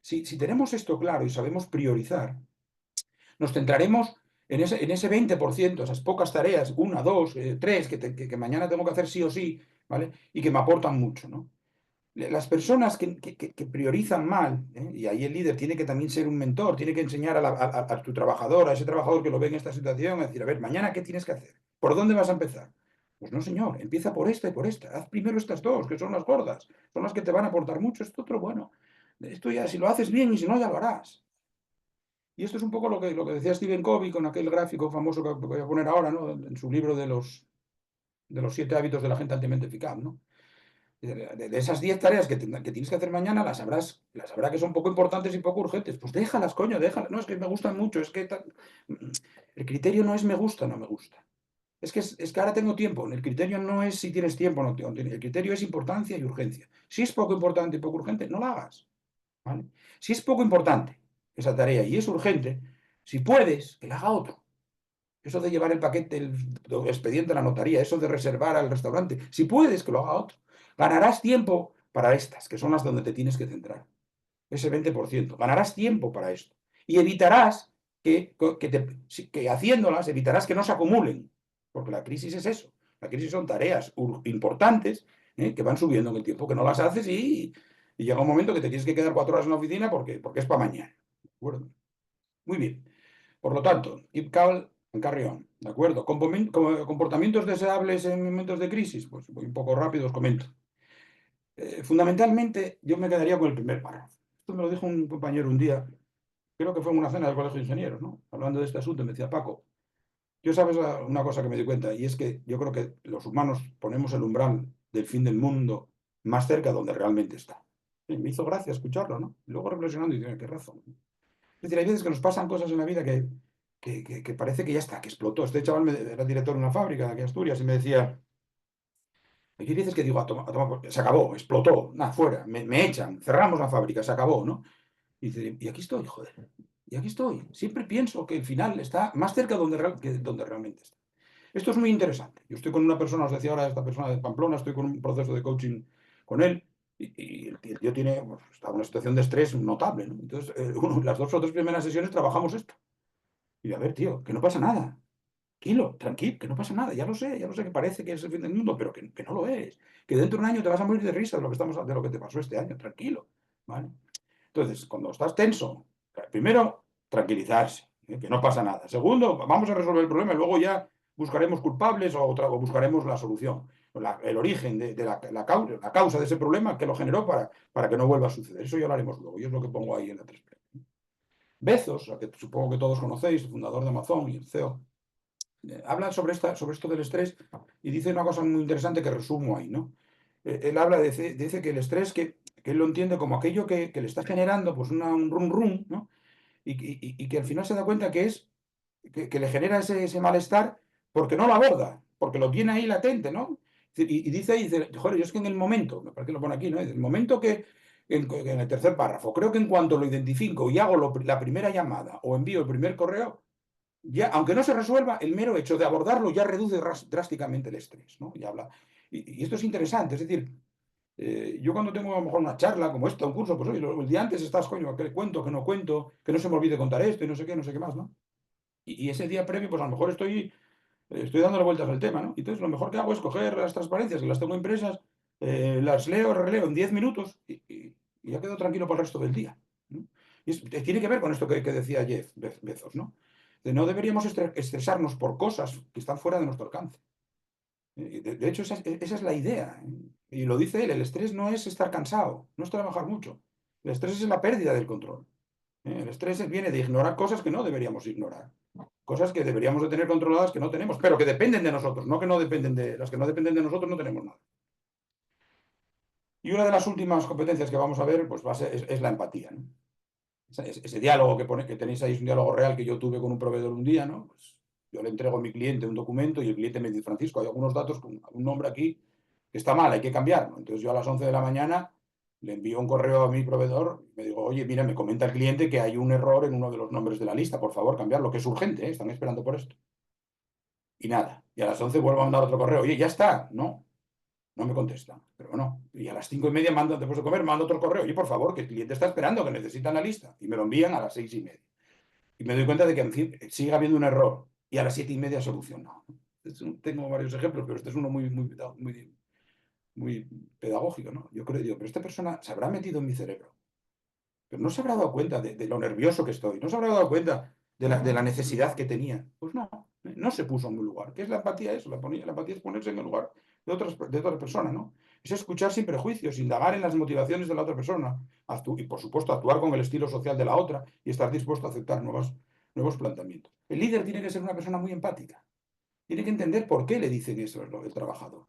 si tenemos esto claro y sabemos priorizar, nos centraremos en ese 20%, esas pocas tareas, una, dos, tres, que mañana tengo que hacer sí o sí, ¿vale? Y que me aportan mucho, ¿no? Las personas que priorizan mal, y ahí el líder tiene que también ser un mentor, tiene que enseñar a tu trabajador, a ese trabajador que lo ve en esta situación, a decir, a ver, mañana, ¿qué tienes que hacer? ¿Por dónde vas a empezar? Pues no, señor, empieza por esta y por esta. Haz primero estas dos, que son las gordas, son las que te van a aportar mucho. Esto otro, bueno, esto ya, si lo haces bien y si no, ya lo harás. Y esto es un poco lo que decía Stephen Covey con aquel gráfico famoso que voy a poner ahora, ¿no? En su libro de los 7 hábitos de la gente altamente eficaz, ¿no? De esas 10 tareas que tienes que hacer mañana, las sabrá que son poco importantes y poco urgentes. Pues déjalas, coño, déjalas. No, es que me gustan mucho, es que el criterio no es me gusta, no me gusta. Es que ahora tengo tiempo. El criterio no es si tienes tiempo o no. El criterio es importancia y urgencia. Si es poco importante y poco urgente, no la hagas, ¿vale? Si es poco importante esa tarea y es urgente, si puedes, que la haga otro. Eso de llevar el paquete, el expediente a la notaría, eso de reservar al restaurante, si puedes, que lo haga otro. Ganarás tiempo para estas, que son las donde te tienes que centrar. Ese 20%. Ganarás tiempo para esto. Y evitarás que haciéndolas, evitarás que no se acumulen. Porque la crisis es eso. La crisis son tareas importantes que van subiendo en el tiempo, que no las haces y llega un momento que te tienes que quedar 4 horas en la oficina porque es para mañana. ¿De acuerdo? Muy bien. Por lo tanto, keep calm and carry on, ¿de acuerdo? Comportamientos deseables en momentos de crisis, pues voy un poco rápido, os comento. Fundamentalmente, yo me quedaría con el primer párrafo. Esto me lo dijo un compañero un día, creo que fue en una cena del Colegio de Ingenieros, ¿no? Hablando de este asunto, me decía, Paco, yo sabes una cosa que me di cuenta, y es que yo creo que los humanos ponemos el umbral del fin del mundo más cerca de donde realmente está. Y me hizo gracia escucharlo, ¿no? Y luego reflexionando y diciendo, qué razón. Es decir, hay veces que nos pasan cosas en la vida que parece que ya está, que explotó. Este chaval era director de una fábrica de aquí en Asturias y me decía, ¿qué dices que digo? Se acabó, explotó, nada, fuera, me echan, cerramos la fábrica, se acabó, ¿no? Y dice, y aquí estoy, joder, y aquí estoy. Siempre pienso que el final está más cerca que donde realmente está. Esto es muy interesante. Yo estoy con una persona, os decía ahora esta persona de Pamplona, estoy con un proceso de coaching con él y el tío tiene, pues, está en una situación de estrés notable, ¿no? Entonces, las 2 o 3 primeras sesiones trabajamos esto. Y a ver, tío, que no pasa nada. Tranquilo, tranquilo, que no pasa nada. Ya lo sé que parece que es el fin del mundo, pero que no lo es. Que dentro de un año te vas a morir de risa de lo que te pasó este año. Tranquilo, ¿vale? Entonces, cuando estás tenso, primero, tranquilizarse, que no pasa nada. Segundo, vamos a resolver el problema y luego ya buscaremos culpables o buscaremos la solución, el origen de la causa de ese problema que lo generó para que no vuelva a suceder. Eso ya lo haremos luego, y es lo que pongo ahí en la 3P. Bezos, a que supongo que todos conocéis, el fundador de Amazon y el CEO, habla sobre esto del estrés y dice una cosa muy interesante que resumo ahí, ¿no? Él habla, dice que el estrés, que él lo entiende como aquello que le está generando pues un rum rum, ¿no? Y que al final se da cuenta que es que le genera ese malestar porque no lo aborda, porque lo tiene ahí latente, ¿no? Y dice ahí, dice, joder, yo es que en el momento, me parece que lo pone aquí, ¿no? En el momento en el tercer párrafo, creo que en cuanto lo identifico y hago la primera llamada o envío el primer correo, ya, aunque no se resuelva, el mero hecho de abordarlo ya reduce drásticamente el estrés, ¿no? Y habla. Y esto es interesante, es decir, yo cuando tengo a lo mejor una charla como esta, un curso, pues oye, el día antes estás, coño, que cuento, que no cuento, que no se me olvide contar esto y no sé qué más, ¿no? Y ese día previo, pues a lo mejor estoy dándole vueltas al tema, ¿no? Entonces lo mejor que hago es coger las transparencias, que las tengo impresas, las leo, releo en 10 minutos y ya quedo tranquilo para el resto del día, ¿no? Tiene que ver con esto que decía Jeff Bezos, ¿no? De no deberíamos estresarnos por cosas que están fuera de nuestro alcance. De hecho, esa es la idea, ¿eh? Y lo dice él, el estrés no es estar cansado, no es trabajar mucho. El estrés es la pérdida del control. El estrés viene de ignorar cosas que no deberíamos ignorar. Cosas que deberíamos de tener controladas que no tenemos, pero que dependen de nosotros, no que no dependen de las que no dependen de nosotros, no tenemos nada. Y una de las últimas competencias que vamos a ver pues es la empatía, ¿no? Ese diálogo que tenéis ahí es un diálogo real que yo tuve con un proveedor un día, ¿no? Pues yo le entrego a mi cliente un documento y el cliente me dice, Francisco, hay algunos datos con un nombre aquí que está mal, hay que cambiarlo. Entonces yo a las 11 de la mañana le envío un correo a mi proveedor y me digo, oye, mira, me comenta el cliente que hay un error en uno de los nombres de la lista, por favor, cambiarlo, que es urgente, ¿eh? Están esperando por esto. Y nada. Y a las 11 vuelvo a mandar otro correo, oye, ya está. No me contesta. Pero bueno, y a las 5:30 mando, después de comer, mando otro correo. Oye, por favor, que el cliente está esperando, que necesitan la lista. Y me lo envían a las 6:30. Y me doy cuenta de que, en fin, sigue habiendo un error. Y a las 7:30 solucionado. Tengo varios ejemplos, pero este es uno muy pedagógico, ¿no? Yo creo, digo, pero esta persona se habrá metido en mi cerebro. Pero no se habrá dado cuenta de lo nervioso que estoy. No se habrá dado cuenta de la necesidad que tenía. Pues no se puso en mi lugar. ¿Qué es la empatía? Eso, la empatía es ponerse en el lugar de otra persona, ¿no? Es escuchar sin prejuicios, indagar en las motivaciones de la otra persona y, por supuesto, actuar con el estilo social de la otra y estar dispuesto a aceptar nuevos planteamientos. El líder tiene que ser una persona muy empática. Tiene que entender por qué le dicen eso el trabajador.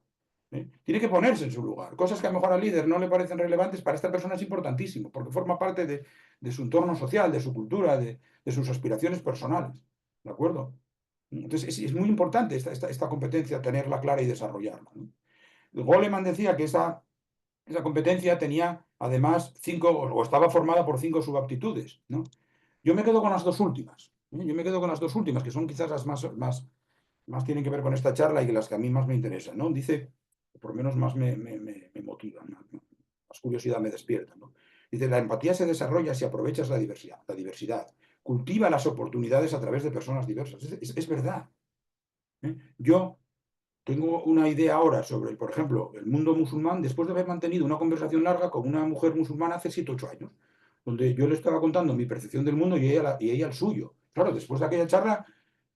Tiene que ponerse en su lugar. Cosas que a lo mejor al líder no le parecen relevantes, para esta persona es importantísimo, porque forma parte de su entorno social, de su cultura, de sus aspiraciones personales. ¿De acuerdo? Entonces es muy importante esta competencia, tenerla clara y desarrollarla, ¿no? Goleman decía que esa competencia tenía además 5, o estaba formada por 5 subaptitudes, ¿no? Yo me quedo con las 2 últimas. Yo me quedo con las 2 últimas, que son quizás las más tienen que ver con esta charla y que las que a mí más me interesan, ¿no? Dice, por lo menos más me motivan, más curiosidad me despierta, ¿no? Dice, la empatía se desarrolla si aprovechas la diversidad, cultiva las oportunidades a través de personas diversas. Es verdad, ¿eh? Yo tengo una idea ahora sobre, por ejemplo, el mundo musulmán, después de haber mantenido una conversación larga con una mujer musulmana hace 7 u 8 años, donde yo le estaba contando mi percepción del mundo y ella el suyo. Claro, después de aquella charla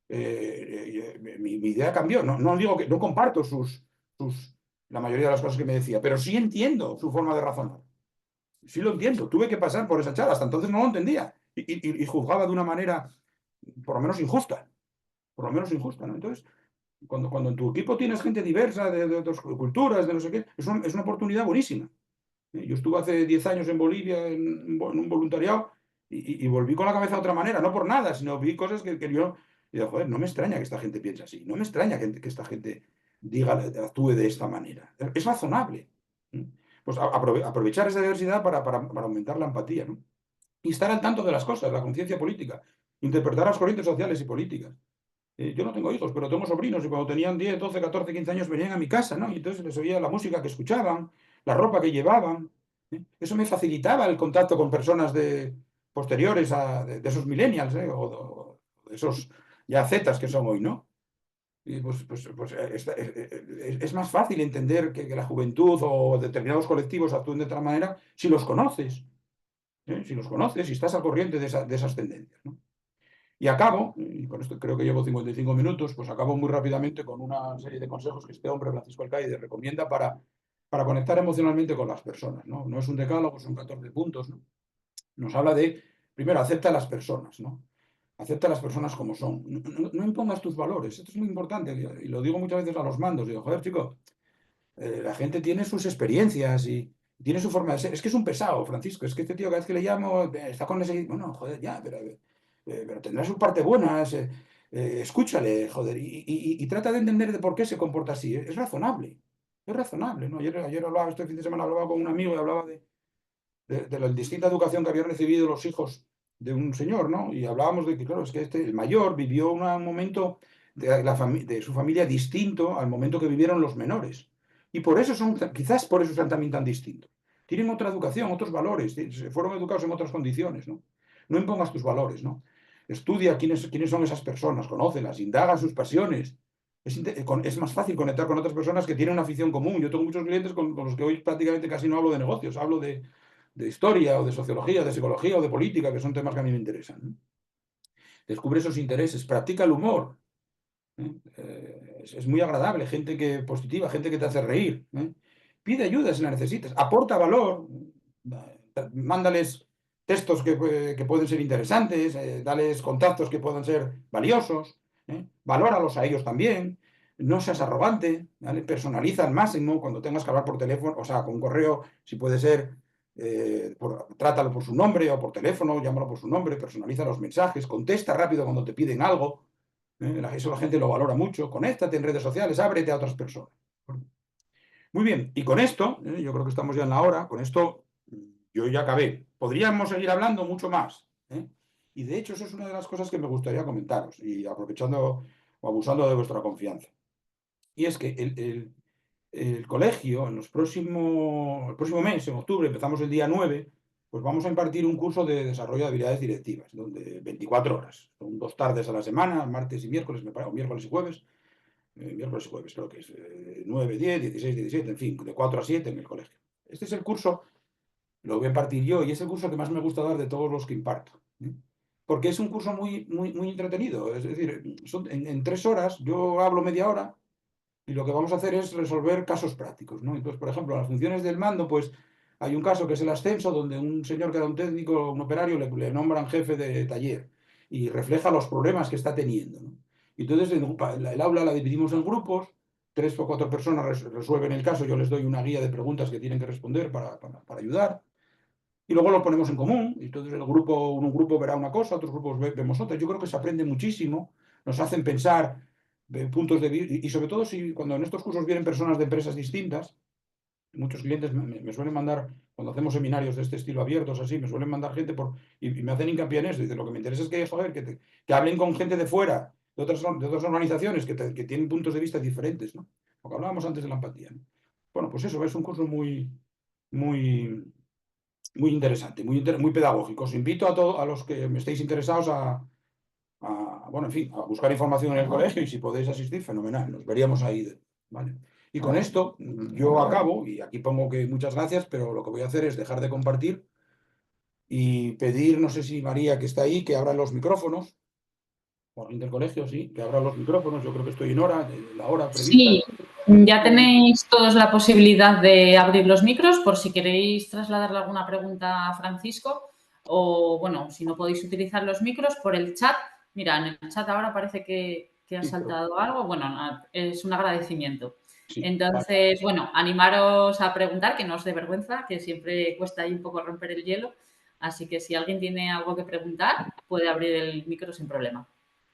mi idea cambió. No digo que no comparto la mayoría de las cosas que me decía, pero sí entiendo su forma de razonar. Sí lo entiendo. Tuve que pasar por esa charla. Hasta entonces no lo entendía. Y juzgaba de una manera, por lo menos injusta. Por lo menos injusta, ¿no? Entonces, cuando en tu equipo tienes gente diversa, de otras culturas, de no sé qué, es una oportunidad buenísima. Yo estuve hace 10 años en Bolivia en un voluntariado y volví con la cabeza de otra manera, no por nada, sino vi cosas que yo. Y digo, joder, no me extraña que esta gente piense así, no me extraña que esta gente actúe de esta manera. Es razonable. Pues aprovechar esa diversidad para aumentar la empatía, ¿no? Y estar al tanto de las cosas, la conciencia política, interpretar las corrientes sociales y políticas. Yo no tengo hijos, pero tengo sobrinos y cuando tenían 10, 12, 14, 15 años venían a mi casa, ¿no? Y entonces les oía la música que escuchaban, la ropa que llevaban. Eso me facilitaba el contacto con personas posteriores de esos millennials, o de esos ya zetas que son hoy, ¿no? Y es más fácil entender que la juventud o determinados colectivos actúen de otra manera si los conoces, ¿eh? Si los conoces, si estás al corriente de esas tendencias, ¿no? Y acabo, y con esto creo que llevo 55 minutos, pues acabo muy rápidamente con una serie de consejos que este hombre, Francisco Alcaide, recomienda para conectar emocionalmente con las personas, ¿no? No es un decálogo, son 14 puntos, ¿no? Nos habla de, primero, acepta a las personas, ¿no? Acepta a las personas como son. No impongas tus valores, esto es muy importante, y lo digo muchas veces a los mandos, digo, joder, chico, la gente tiene sus experiencias y tiene su forma de ser. Es que es un pesado, Francisco. Es que este tío, cada vez que le llamo, está con ese. Bueno, joder, ya, pero tendrá sus partes buenas. Escúchale, joder, y trata de entender de por qué se comporta así. Es razonable. Es razonable, ¿no? Ayer hablaba, este fin de semana hablaba con un amigo y hablaba de la distinta educación que habían recibido los hijos de un señor, ¿no? Y hablábamos de que, claro, es que el mayor vivió un momento de su familia distinto al momento que vivieron los menores. Y por eso quizás por eso son también tan distintos. Tienen otra educación, otros valores, se fueron educados en otras condiciones, ¿no? No impongas tus valores, ¿no? Estudia quiénes son esas personas, conócelas, indaga sus pasiones. Es más fácil conectar con otras personas que tienen una afición común. Yo tengo muchos clientes con los que hoy prácticamente casi no hablo de negocios, hablo de historia o de sociología, de psicología o de política, que son temas que a mí me interesan, ¿no? Descubre esos intereses, practica el humor. Es muy agradable, gente positiva, gente que te hace reír. Pide ayuda si la necesitas, aporta valor, mándales textos que pueden ser interesantes, dales contactos que puedan ser valiosos, valóralos a ellos también, no seas arrogante, ¿vale? Personaliza al máximo cuando tengas que hablar por teléfono, o sea, con un correo, si puede ser, trátalo por su nombre o por teléfono, llámalo por su nombre, personaliza los mensajes, contesta rápido cuando te piden algo. Eso la gente lo valora mucho. Conéctate en redes sociales, ábrete a otras personas. Muy bien, y con esto, yo creo que estamos ya en la hora, con esto yo ya acabé. Podríamos seguir hablando mucho más, ¿eh? Y de hecho eso es una de las cosas que me gustaría comentaros, y aprovechando o abusando de vuestra confianza. Y es que el colegio, el próximo mes, en octubre, empezamos el día 9, pues vamos a impartir un curso de desarrollo de habilidades directivas, donde 24 horas. Son 2 tardes a la semana, martes y miércoles, o miércoles y jueves. Miércoles y jueves, creo que es 9, 10, 16, 17, en fin, de 4 a 7 en el colegio. Este es el curso, lo voy a impartir yo, y es el curso que más me gusta dar de todos los que imparto, ¿eh? Porque es un curso muy, muy, muy entretenido. Es decir, en 3 horas, yo hablo media hora, y lo que vamos a hacer es resolver casos prácticos, ¿no? Entonces, por ejemplo, las funciones del mando, pues hay un caso que es el ascenso, donde un señor que era un técnico, un operario, le nombran jefe de taller y refleja los problemas que está teniendo, ¿no? Y entonces el aula la dividimos en grupos, 3 o 4 personas resuelven el caso, yo les doy una guía de preguntas que tienen que responder para ayudar, y luego lo ponemos en común, y entonces un grupo verá una cosa, otros grupos vemos otra. Yo creo que se aprende muchísimo, nos hacen pensar puntos de vista, y sobre todo si cuando en estos cursos vienen personas de empresas distintas, muchos clientes me suelen mandar, cuando hacemos seminarios de este estilo abiertos, así, me suelen mandar gente y me hacen hincapié en esto. Dice, lo que me interesa es que, joder, que hablen con gente de fuera, de otras organizaciones que tienen puntos de vista diferentes, ¿no? Lo que hablábamos antes de la empatía, ¿no? Bueno, pues eso, es un curso muy, muy, muy interesante, muy pedagógico. Os invito a los que me estéis interesados bueno, en fin, a buscar información en el colegio, y si podéis asistir, fenomenal, nos veríamos ahí, ¿vale? Y con esto yo acabo, y aquí pongo que muchas gracias, pero lo que voy a hacer es dejar de compartir y pedir, no sé si María, que está ahí, que abra los micrófonos, o alguien del colegio, sí, que abra los micrófonos. Yo creo que estoy en hora, de la hora prevista. Sí, ya tenéis todos la posibilidad de abrir los micros por si queréis trasladarle alguna pregunta a Francisco, o, bueno, si no podéis utilizar los micros, por el chat. Mira, en el chat ahora parece que ha Sí, pero saltado algo. Bueno, es un agradecimiento. sí, vale. Entonces, bueno, animaros a preguntar, que no os dé vergüenza, que siempre cuesta ahí un poco romper el hielo. Así que si alguien tiene algo que preguntar, puede abrir el micro sin problema.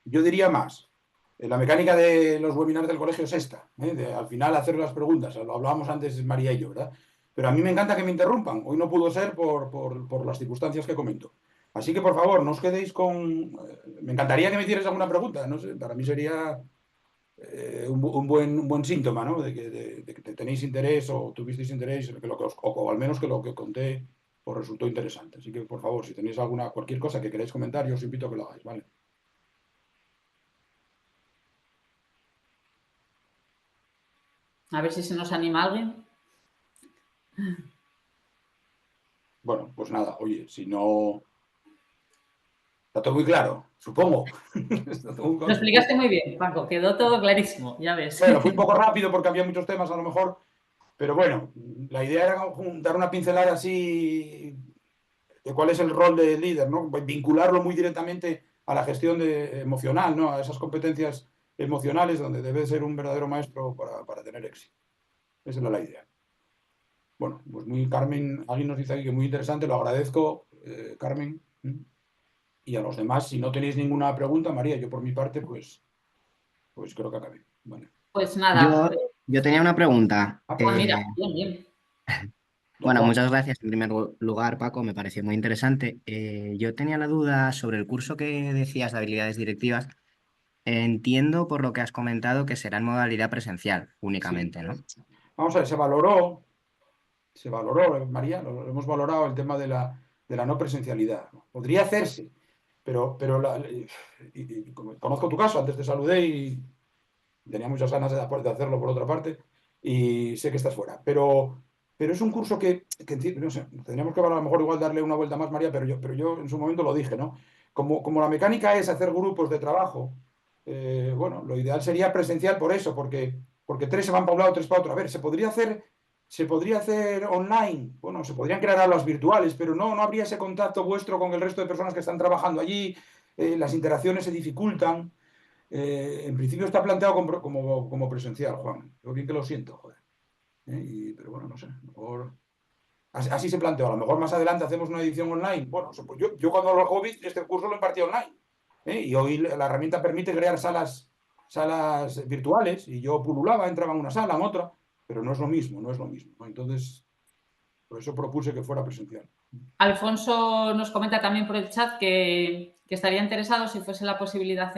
Yo diría más. La mecánica de los webinars del colegio es esta, ¿eh? Al final hacer las preguntas. Lo hablábamos antes María y yo, ¿verdad? Pero a mí me encanta que me interrumpan. Hoy no pudo ser por las circunstancias que comento. Así que, por favor, no os quedéis con... me encantaría que me hicierais alguna pregunta, no sé, para mí sería un buen síntoma, ¿no? De que tenéis interés o tuvisteis interés, o al menos que lo que conté os resultó interesante. Así que, por favor, si tenéis cualquier cosa que queráis comentar, yo os invito a que lo hagáis, ¿vale? A ver si se nos anima alguien. Bueno, pues nada, oye, si no... Está todo muy claro, supongo. Lo explicaste muy bien, Paco, quedó todo clarísimo, ya ves. Bueno, fui un poco rápido porque había muchos temas a lo mejor, pero bueno, la idea era dar una pincelada así de cuál es el rol del líder, ¿no? Vincularlo muy directamente a la gestión emocional, ¿no? A esas competencias emocionales donde debe ser un verdadero maestro para tener éxito. Esa era la idea. Bueno, pues Carmen, alguien nos dice aquí que muy interesante, lo agradezco, Carmen. Y a los demás, si no tenéis ninguna pregunta, María, yo por mi parte, pues creo que acabé. Vale. Pues nada, Yo tenía una pregunta. mira, bien, bien. Don Bueno, Juan. muchas gracias en primer lugar, Paco, me pareció muy interesante. Yo tenía la duda sobre el curso que decías de habilidades directivas. Entiendo por lo que has comentado que será en modalidad presencial Sí. únicamente, ¿no? Vamos a ver, se valoró, María, lo hemos valorado el tema de la no presencialidad. Podría hacerse, pero conozco tu caso, antes te saludé y tenía muchas ganas de hacerlo por otra parte y sé que estás fuera. Pero es un curso que no sé, tendríamos que a lo mejor igual darle una vuelta más, María, pero yo en su momento lo dije, ¿no? Como la mecánica es hacer grupos de trabajo, bueno, lo ideal sería presencial por eso, porque tres se van para un lado, tres para otro. A ver, se podría hacer online, bueno, se podrían crear aulas virtuales, pero no habría ese contacto vuestro con el resto de personas que están trabajando allí, las interacciones se dificultan. En principio está planteado como presencial, Juan. Yo bien que lo siento, joder. Pero bueno, no sé. A lo mejor así se planteó. A lo mejor más adelante hacemos una edición online. Bueno, pues yo cuando lo COVID, este curso lo impartí online. Y hoy la herramienta permite crear salas virtuales. Y yo pululaba, entraba en una sala, en otra. Pero no es lo mismo, no es lo mismo, ¿no? Entonces, por eso propuse que fuera presencial. Alfonso nos comenta también por el chat que estaría interesado si fuese la posibilidad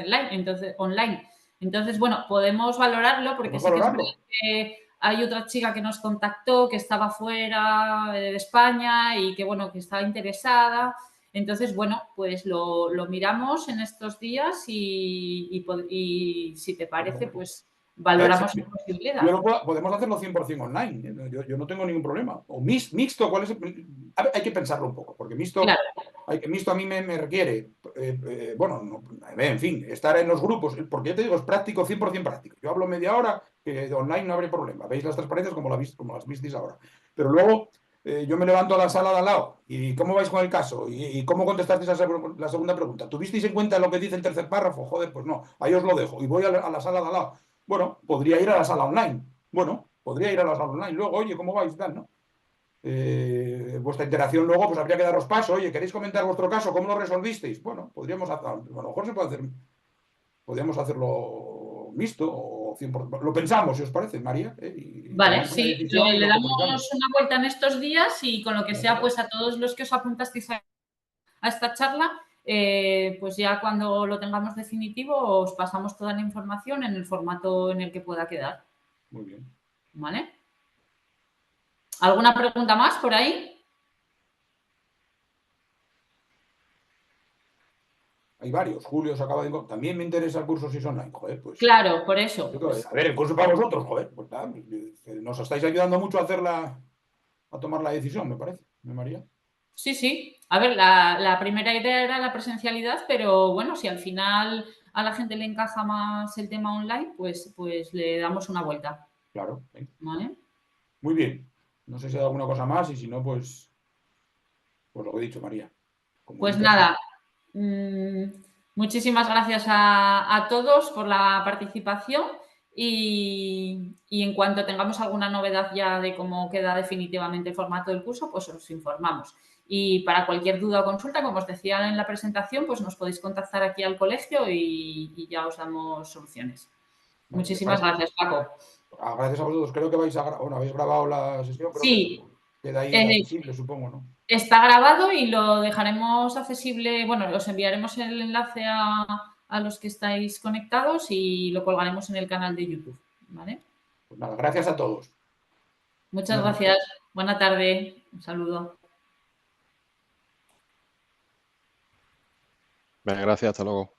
online. Entonces, bueno, podemos valorarlo porque ¿Podemos sí que es valorarlo? verdad que hay otra chica que nos contactó que estaba fuera de España y que, bueno, que estaba interesada. Entonces, bueno, pues lo miramos en estos días y si te parece, pues valoramos la posibilidad. Podemos hacerlo 100% online. Yo no tengo ningún problema. O mixto, ¿cuál es a ver, hay que pensarlo un poco, porque Claro. mixto a mí me requiere, bueno, en fin, estar en los grupos, porque ya te digo, es práctico, 100% práctico. Yo hablo media hora, que online no habrá problema. Veis las transparencias como las visteis ahora. Pero luego yo me levanto a la sala de al lado. ¿Y cómo vais con el caso? ¿Y cómo contestasteis a la segunda pregunta? ¿Tuvisteis en cuenta lo que dice el tercer párrafo? Joder, pues no. Ahí os lo dejo. Y voy a la sala de al lado. Bueno, podría ir a la sala online. Bueno, podría ir a la sala online. Luego, oye, ¿cómo vais? Tal, ¿no? Vuestra interacción luego, pues habría que daros paso. Oye, ¿queréis comentar vuestro caso? ¿Cómo lo resolvisteis? Bueno, a lo mejor podríamos hacerlo mixto o 100%. Lo pensamos, si os parece, María, y Vale, tomamos una sí, decisión y le lo comunicamos. damos una vuelta en estos días y con lo que sea, Claro. pues a todos los que os apuntasteis a esta charla, pues ya cuando lo tengamos definitivo os pasamos toda la información en el formato en el que pueda quedar. Muy bien. ¿Vale? ¿Alguna pregunta más por ahí? Hay varios. Julio se acaba de... También me interesa el curso si son online. Joder, pues... Claro, por eso. A ver, el curso para vosotros, joder. Pues nada, nos estáis ayudando mucho a tomar la decisión, me parece, ¿me María? Sí, sí. A ver, la primera idea era la presencialidad, pero bueno, si al final a la gente le encaja más el tema online, pues le damos una vuelta. Claro. ¿Vale? Muy bien. No sé si hay alguna cosa más y si no, pues lo que he dicho, María. Pues Comunica. nada, muchísimas gracias a todos por la participación y en cuanto tengamos alguna novedad ya de cómo queda definitivamente el formato del curso, pues os informamos. Y para cualquier duda o consulta, como os decía en la presentación, pues nos podéis contactar aquí al colegio y ya os damos soluciones. Vale, Muchísimas gracias, Paco. gracias a vosotros. Creo que habéis grabado la sesión, creo Sí, Queda ahí accesible, supongo, ¿no? Está grabado y lo dejaremos accesible, bueno, os enviaremos el enlace a los que estáis conectados y lo colgaremos en el canal de YouTube, ¿vale? Pues nada, gracias a todos. Muchas gracias. Buena tarde. Un saludo. Venga, gracias, hasta luego.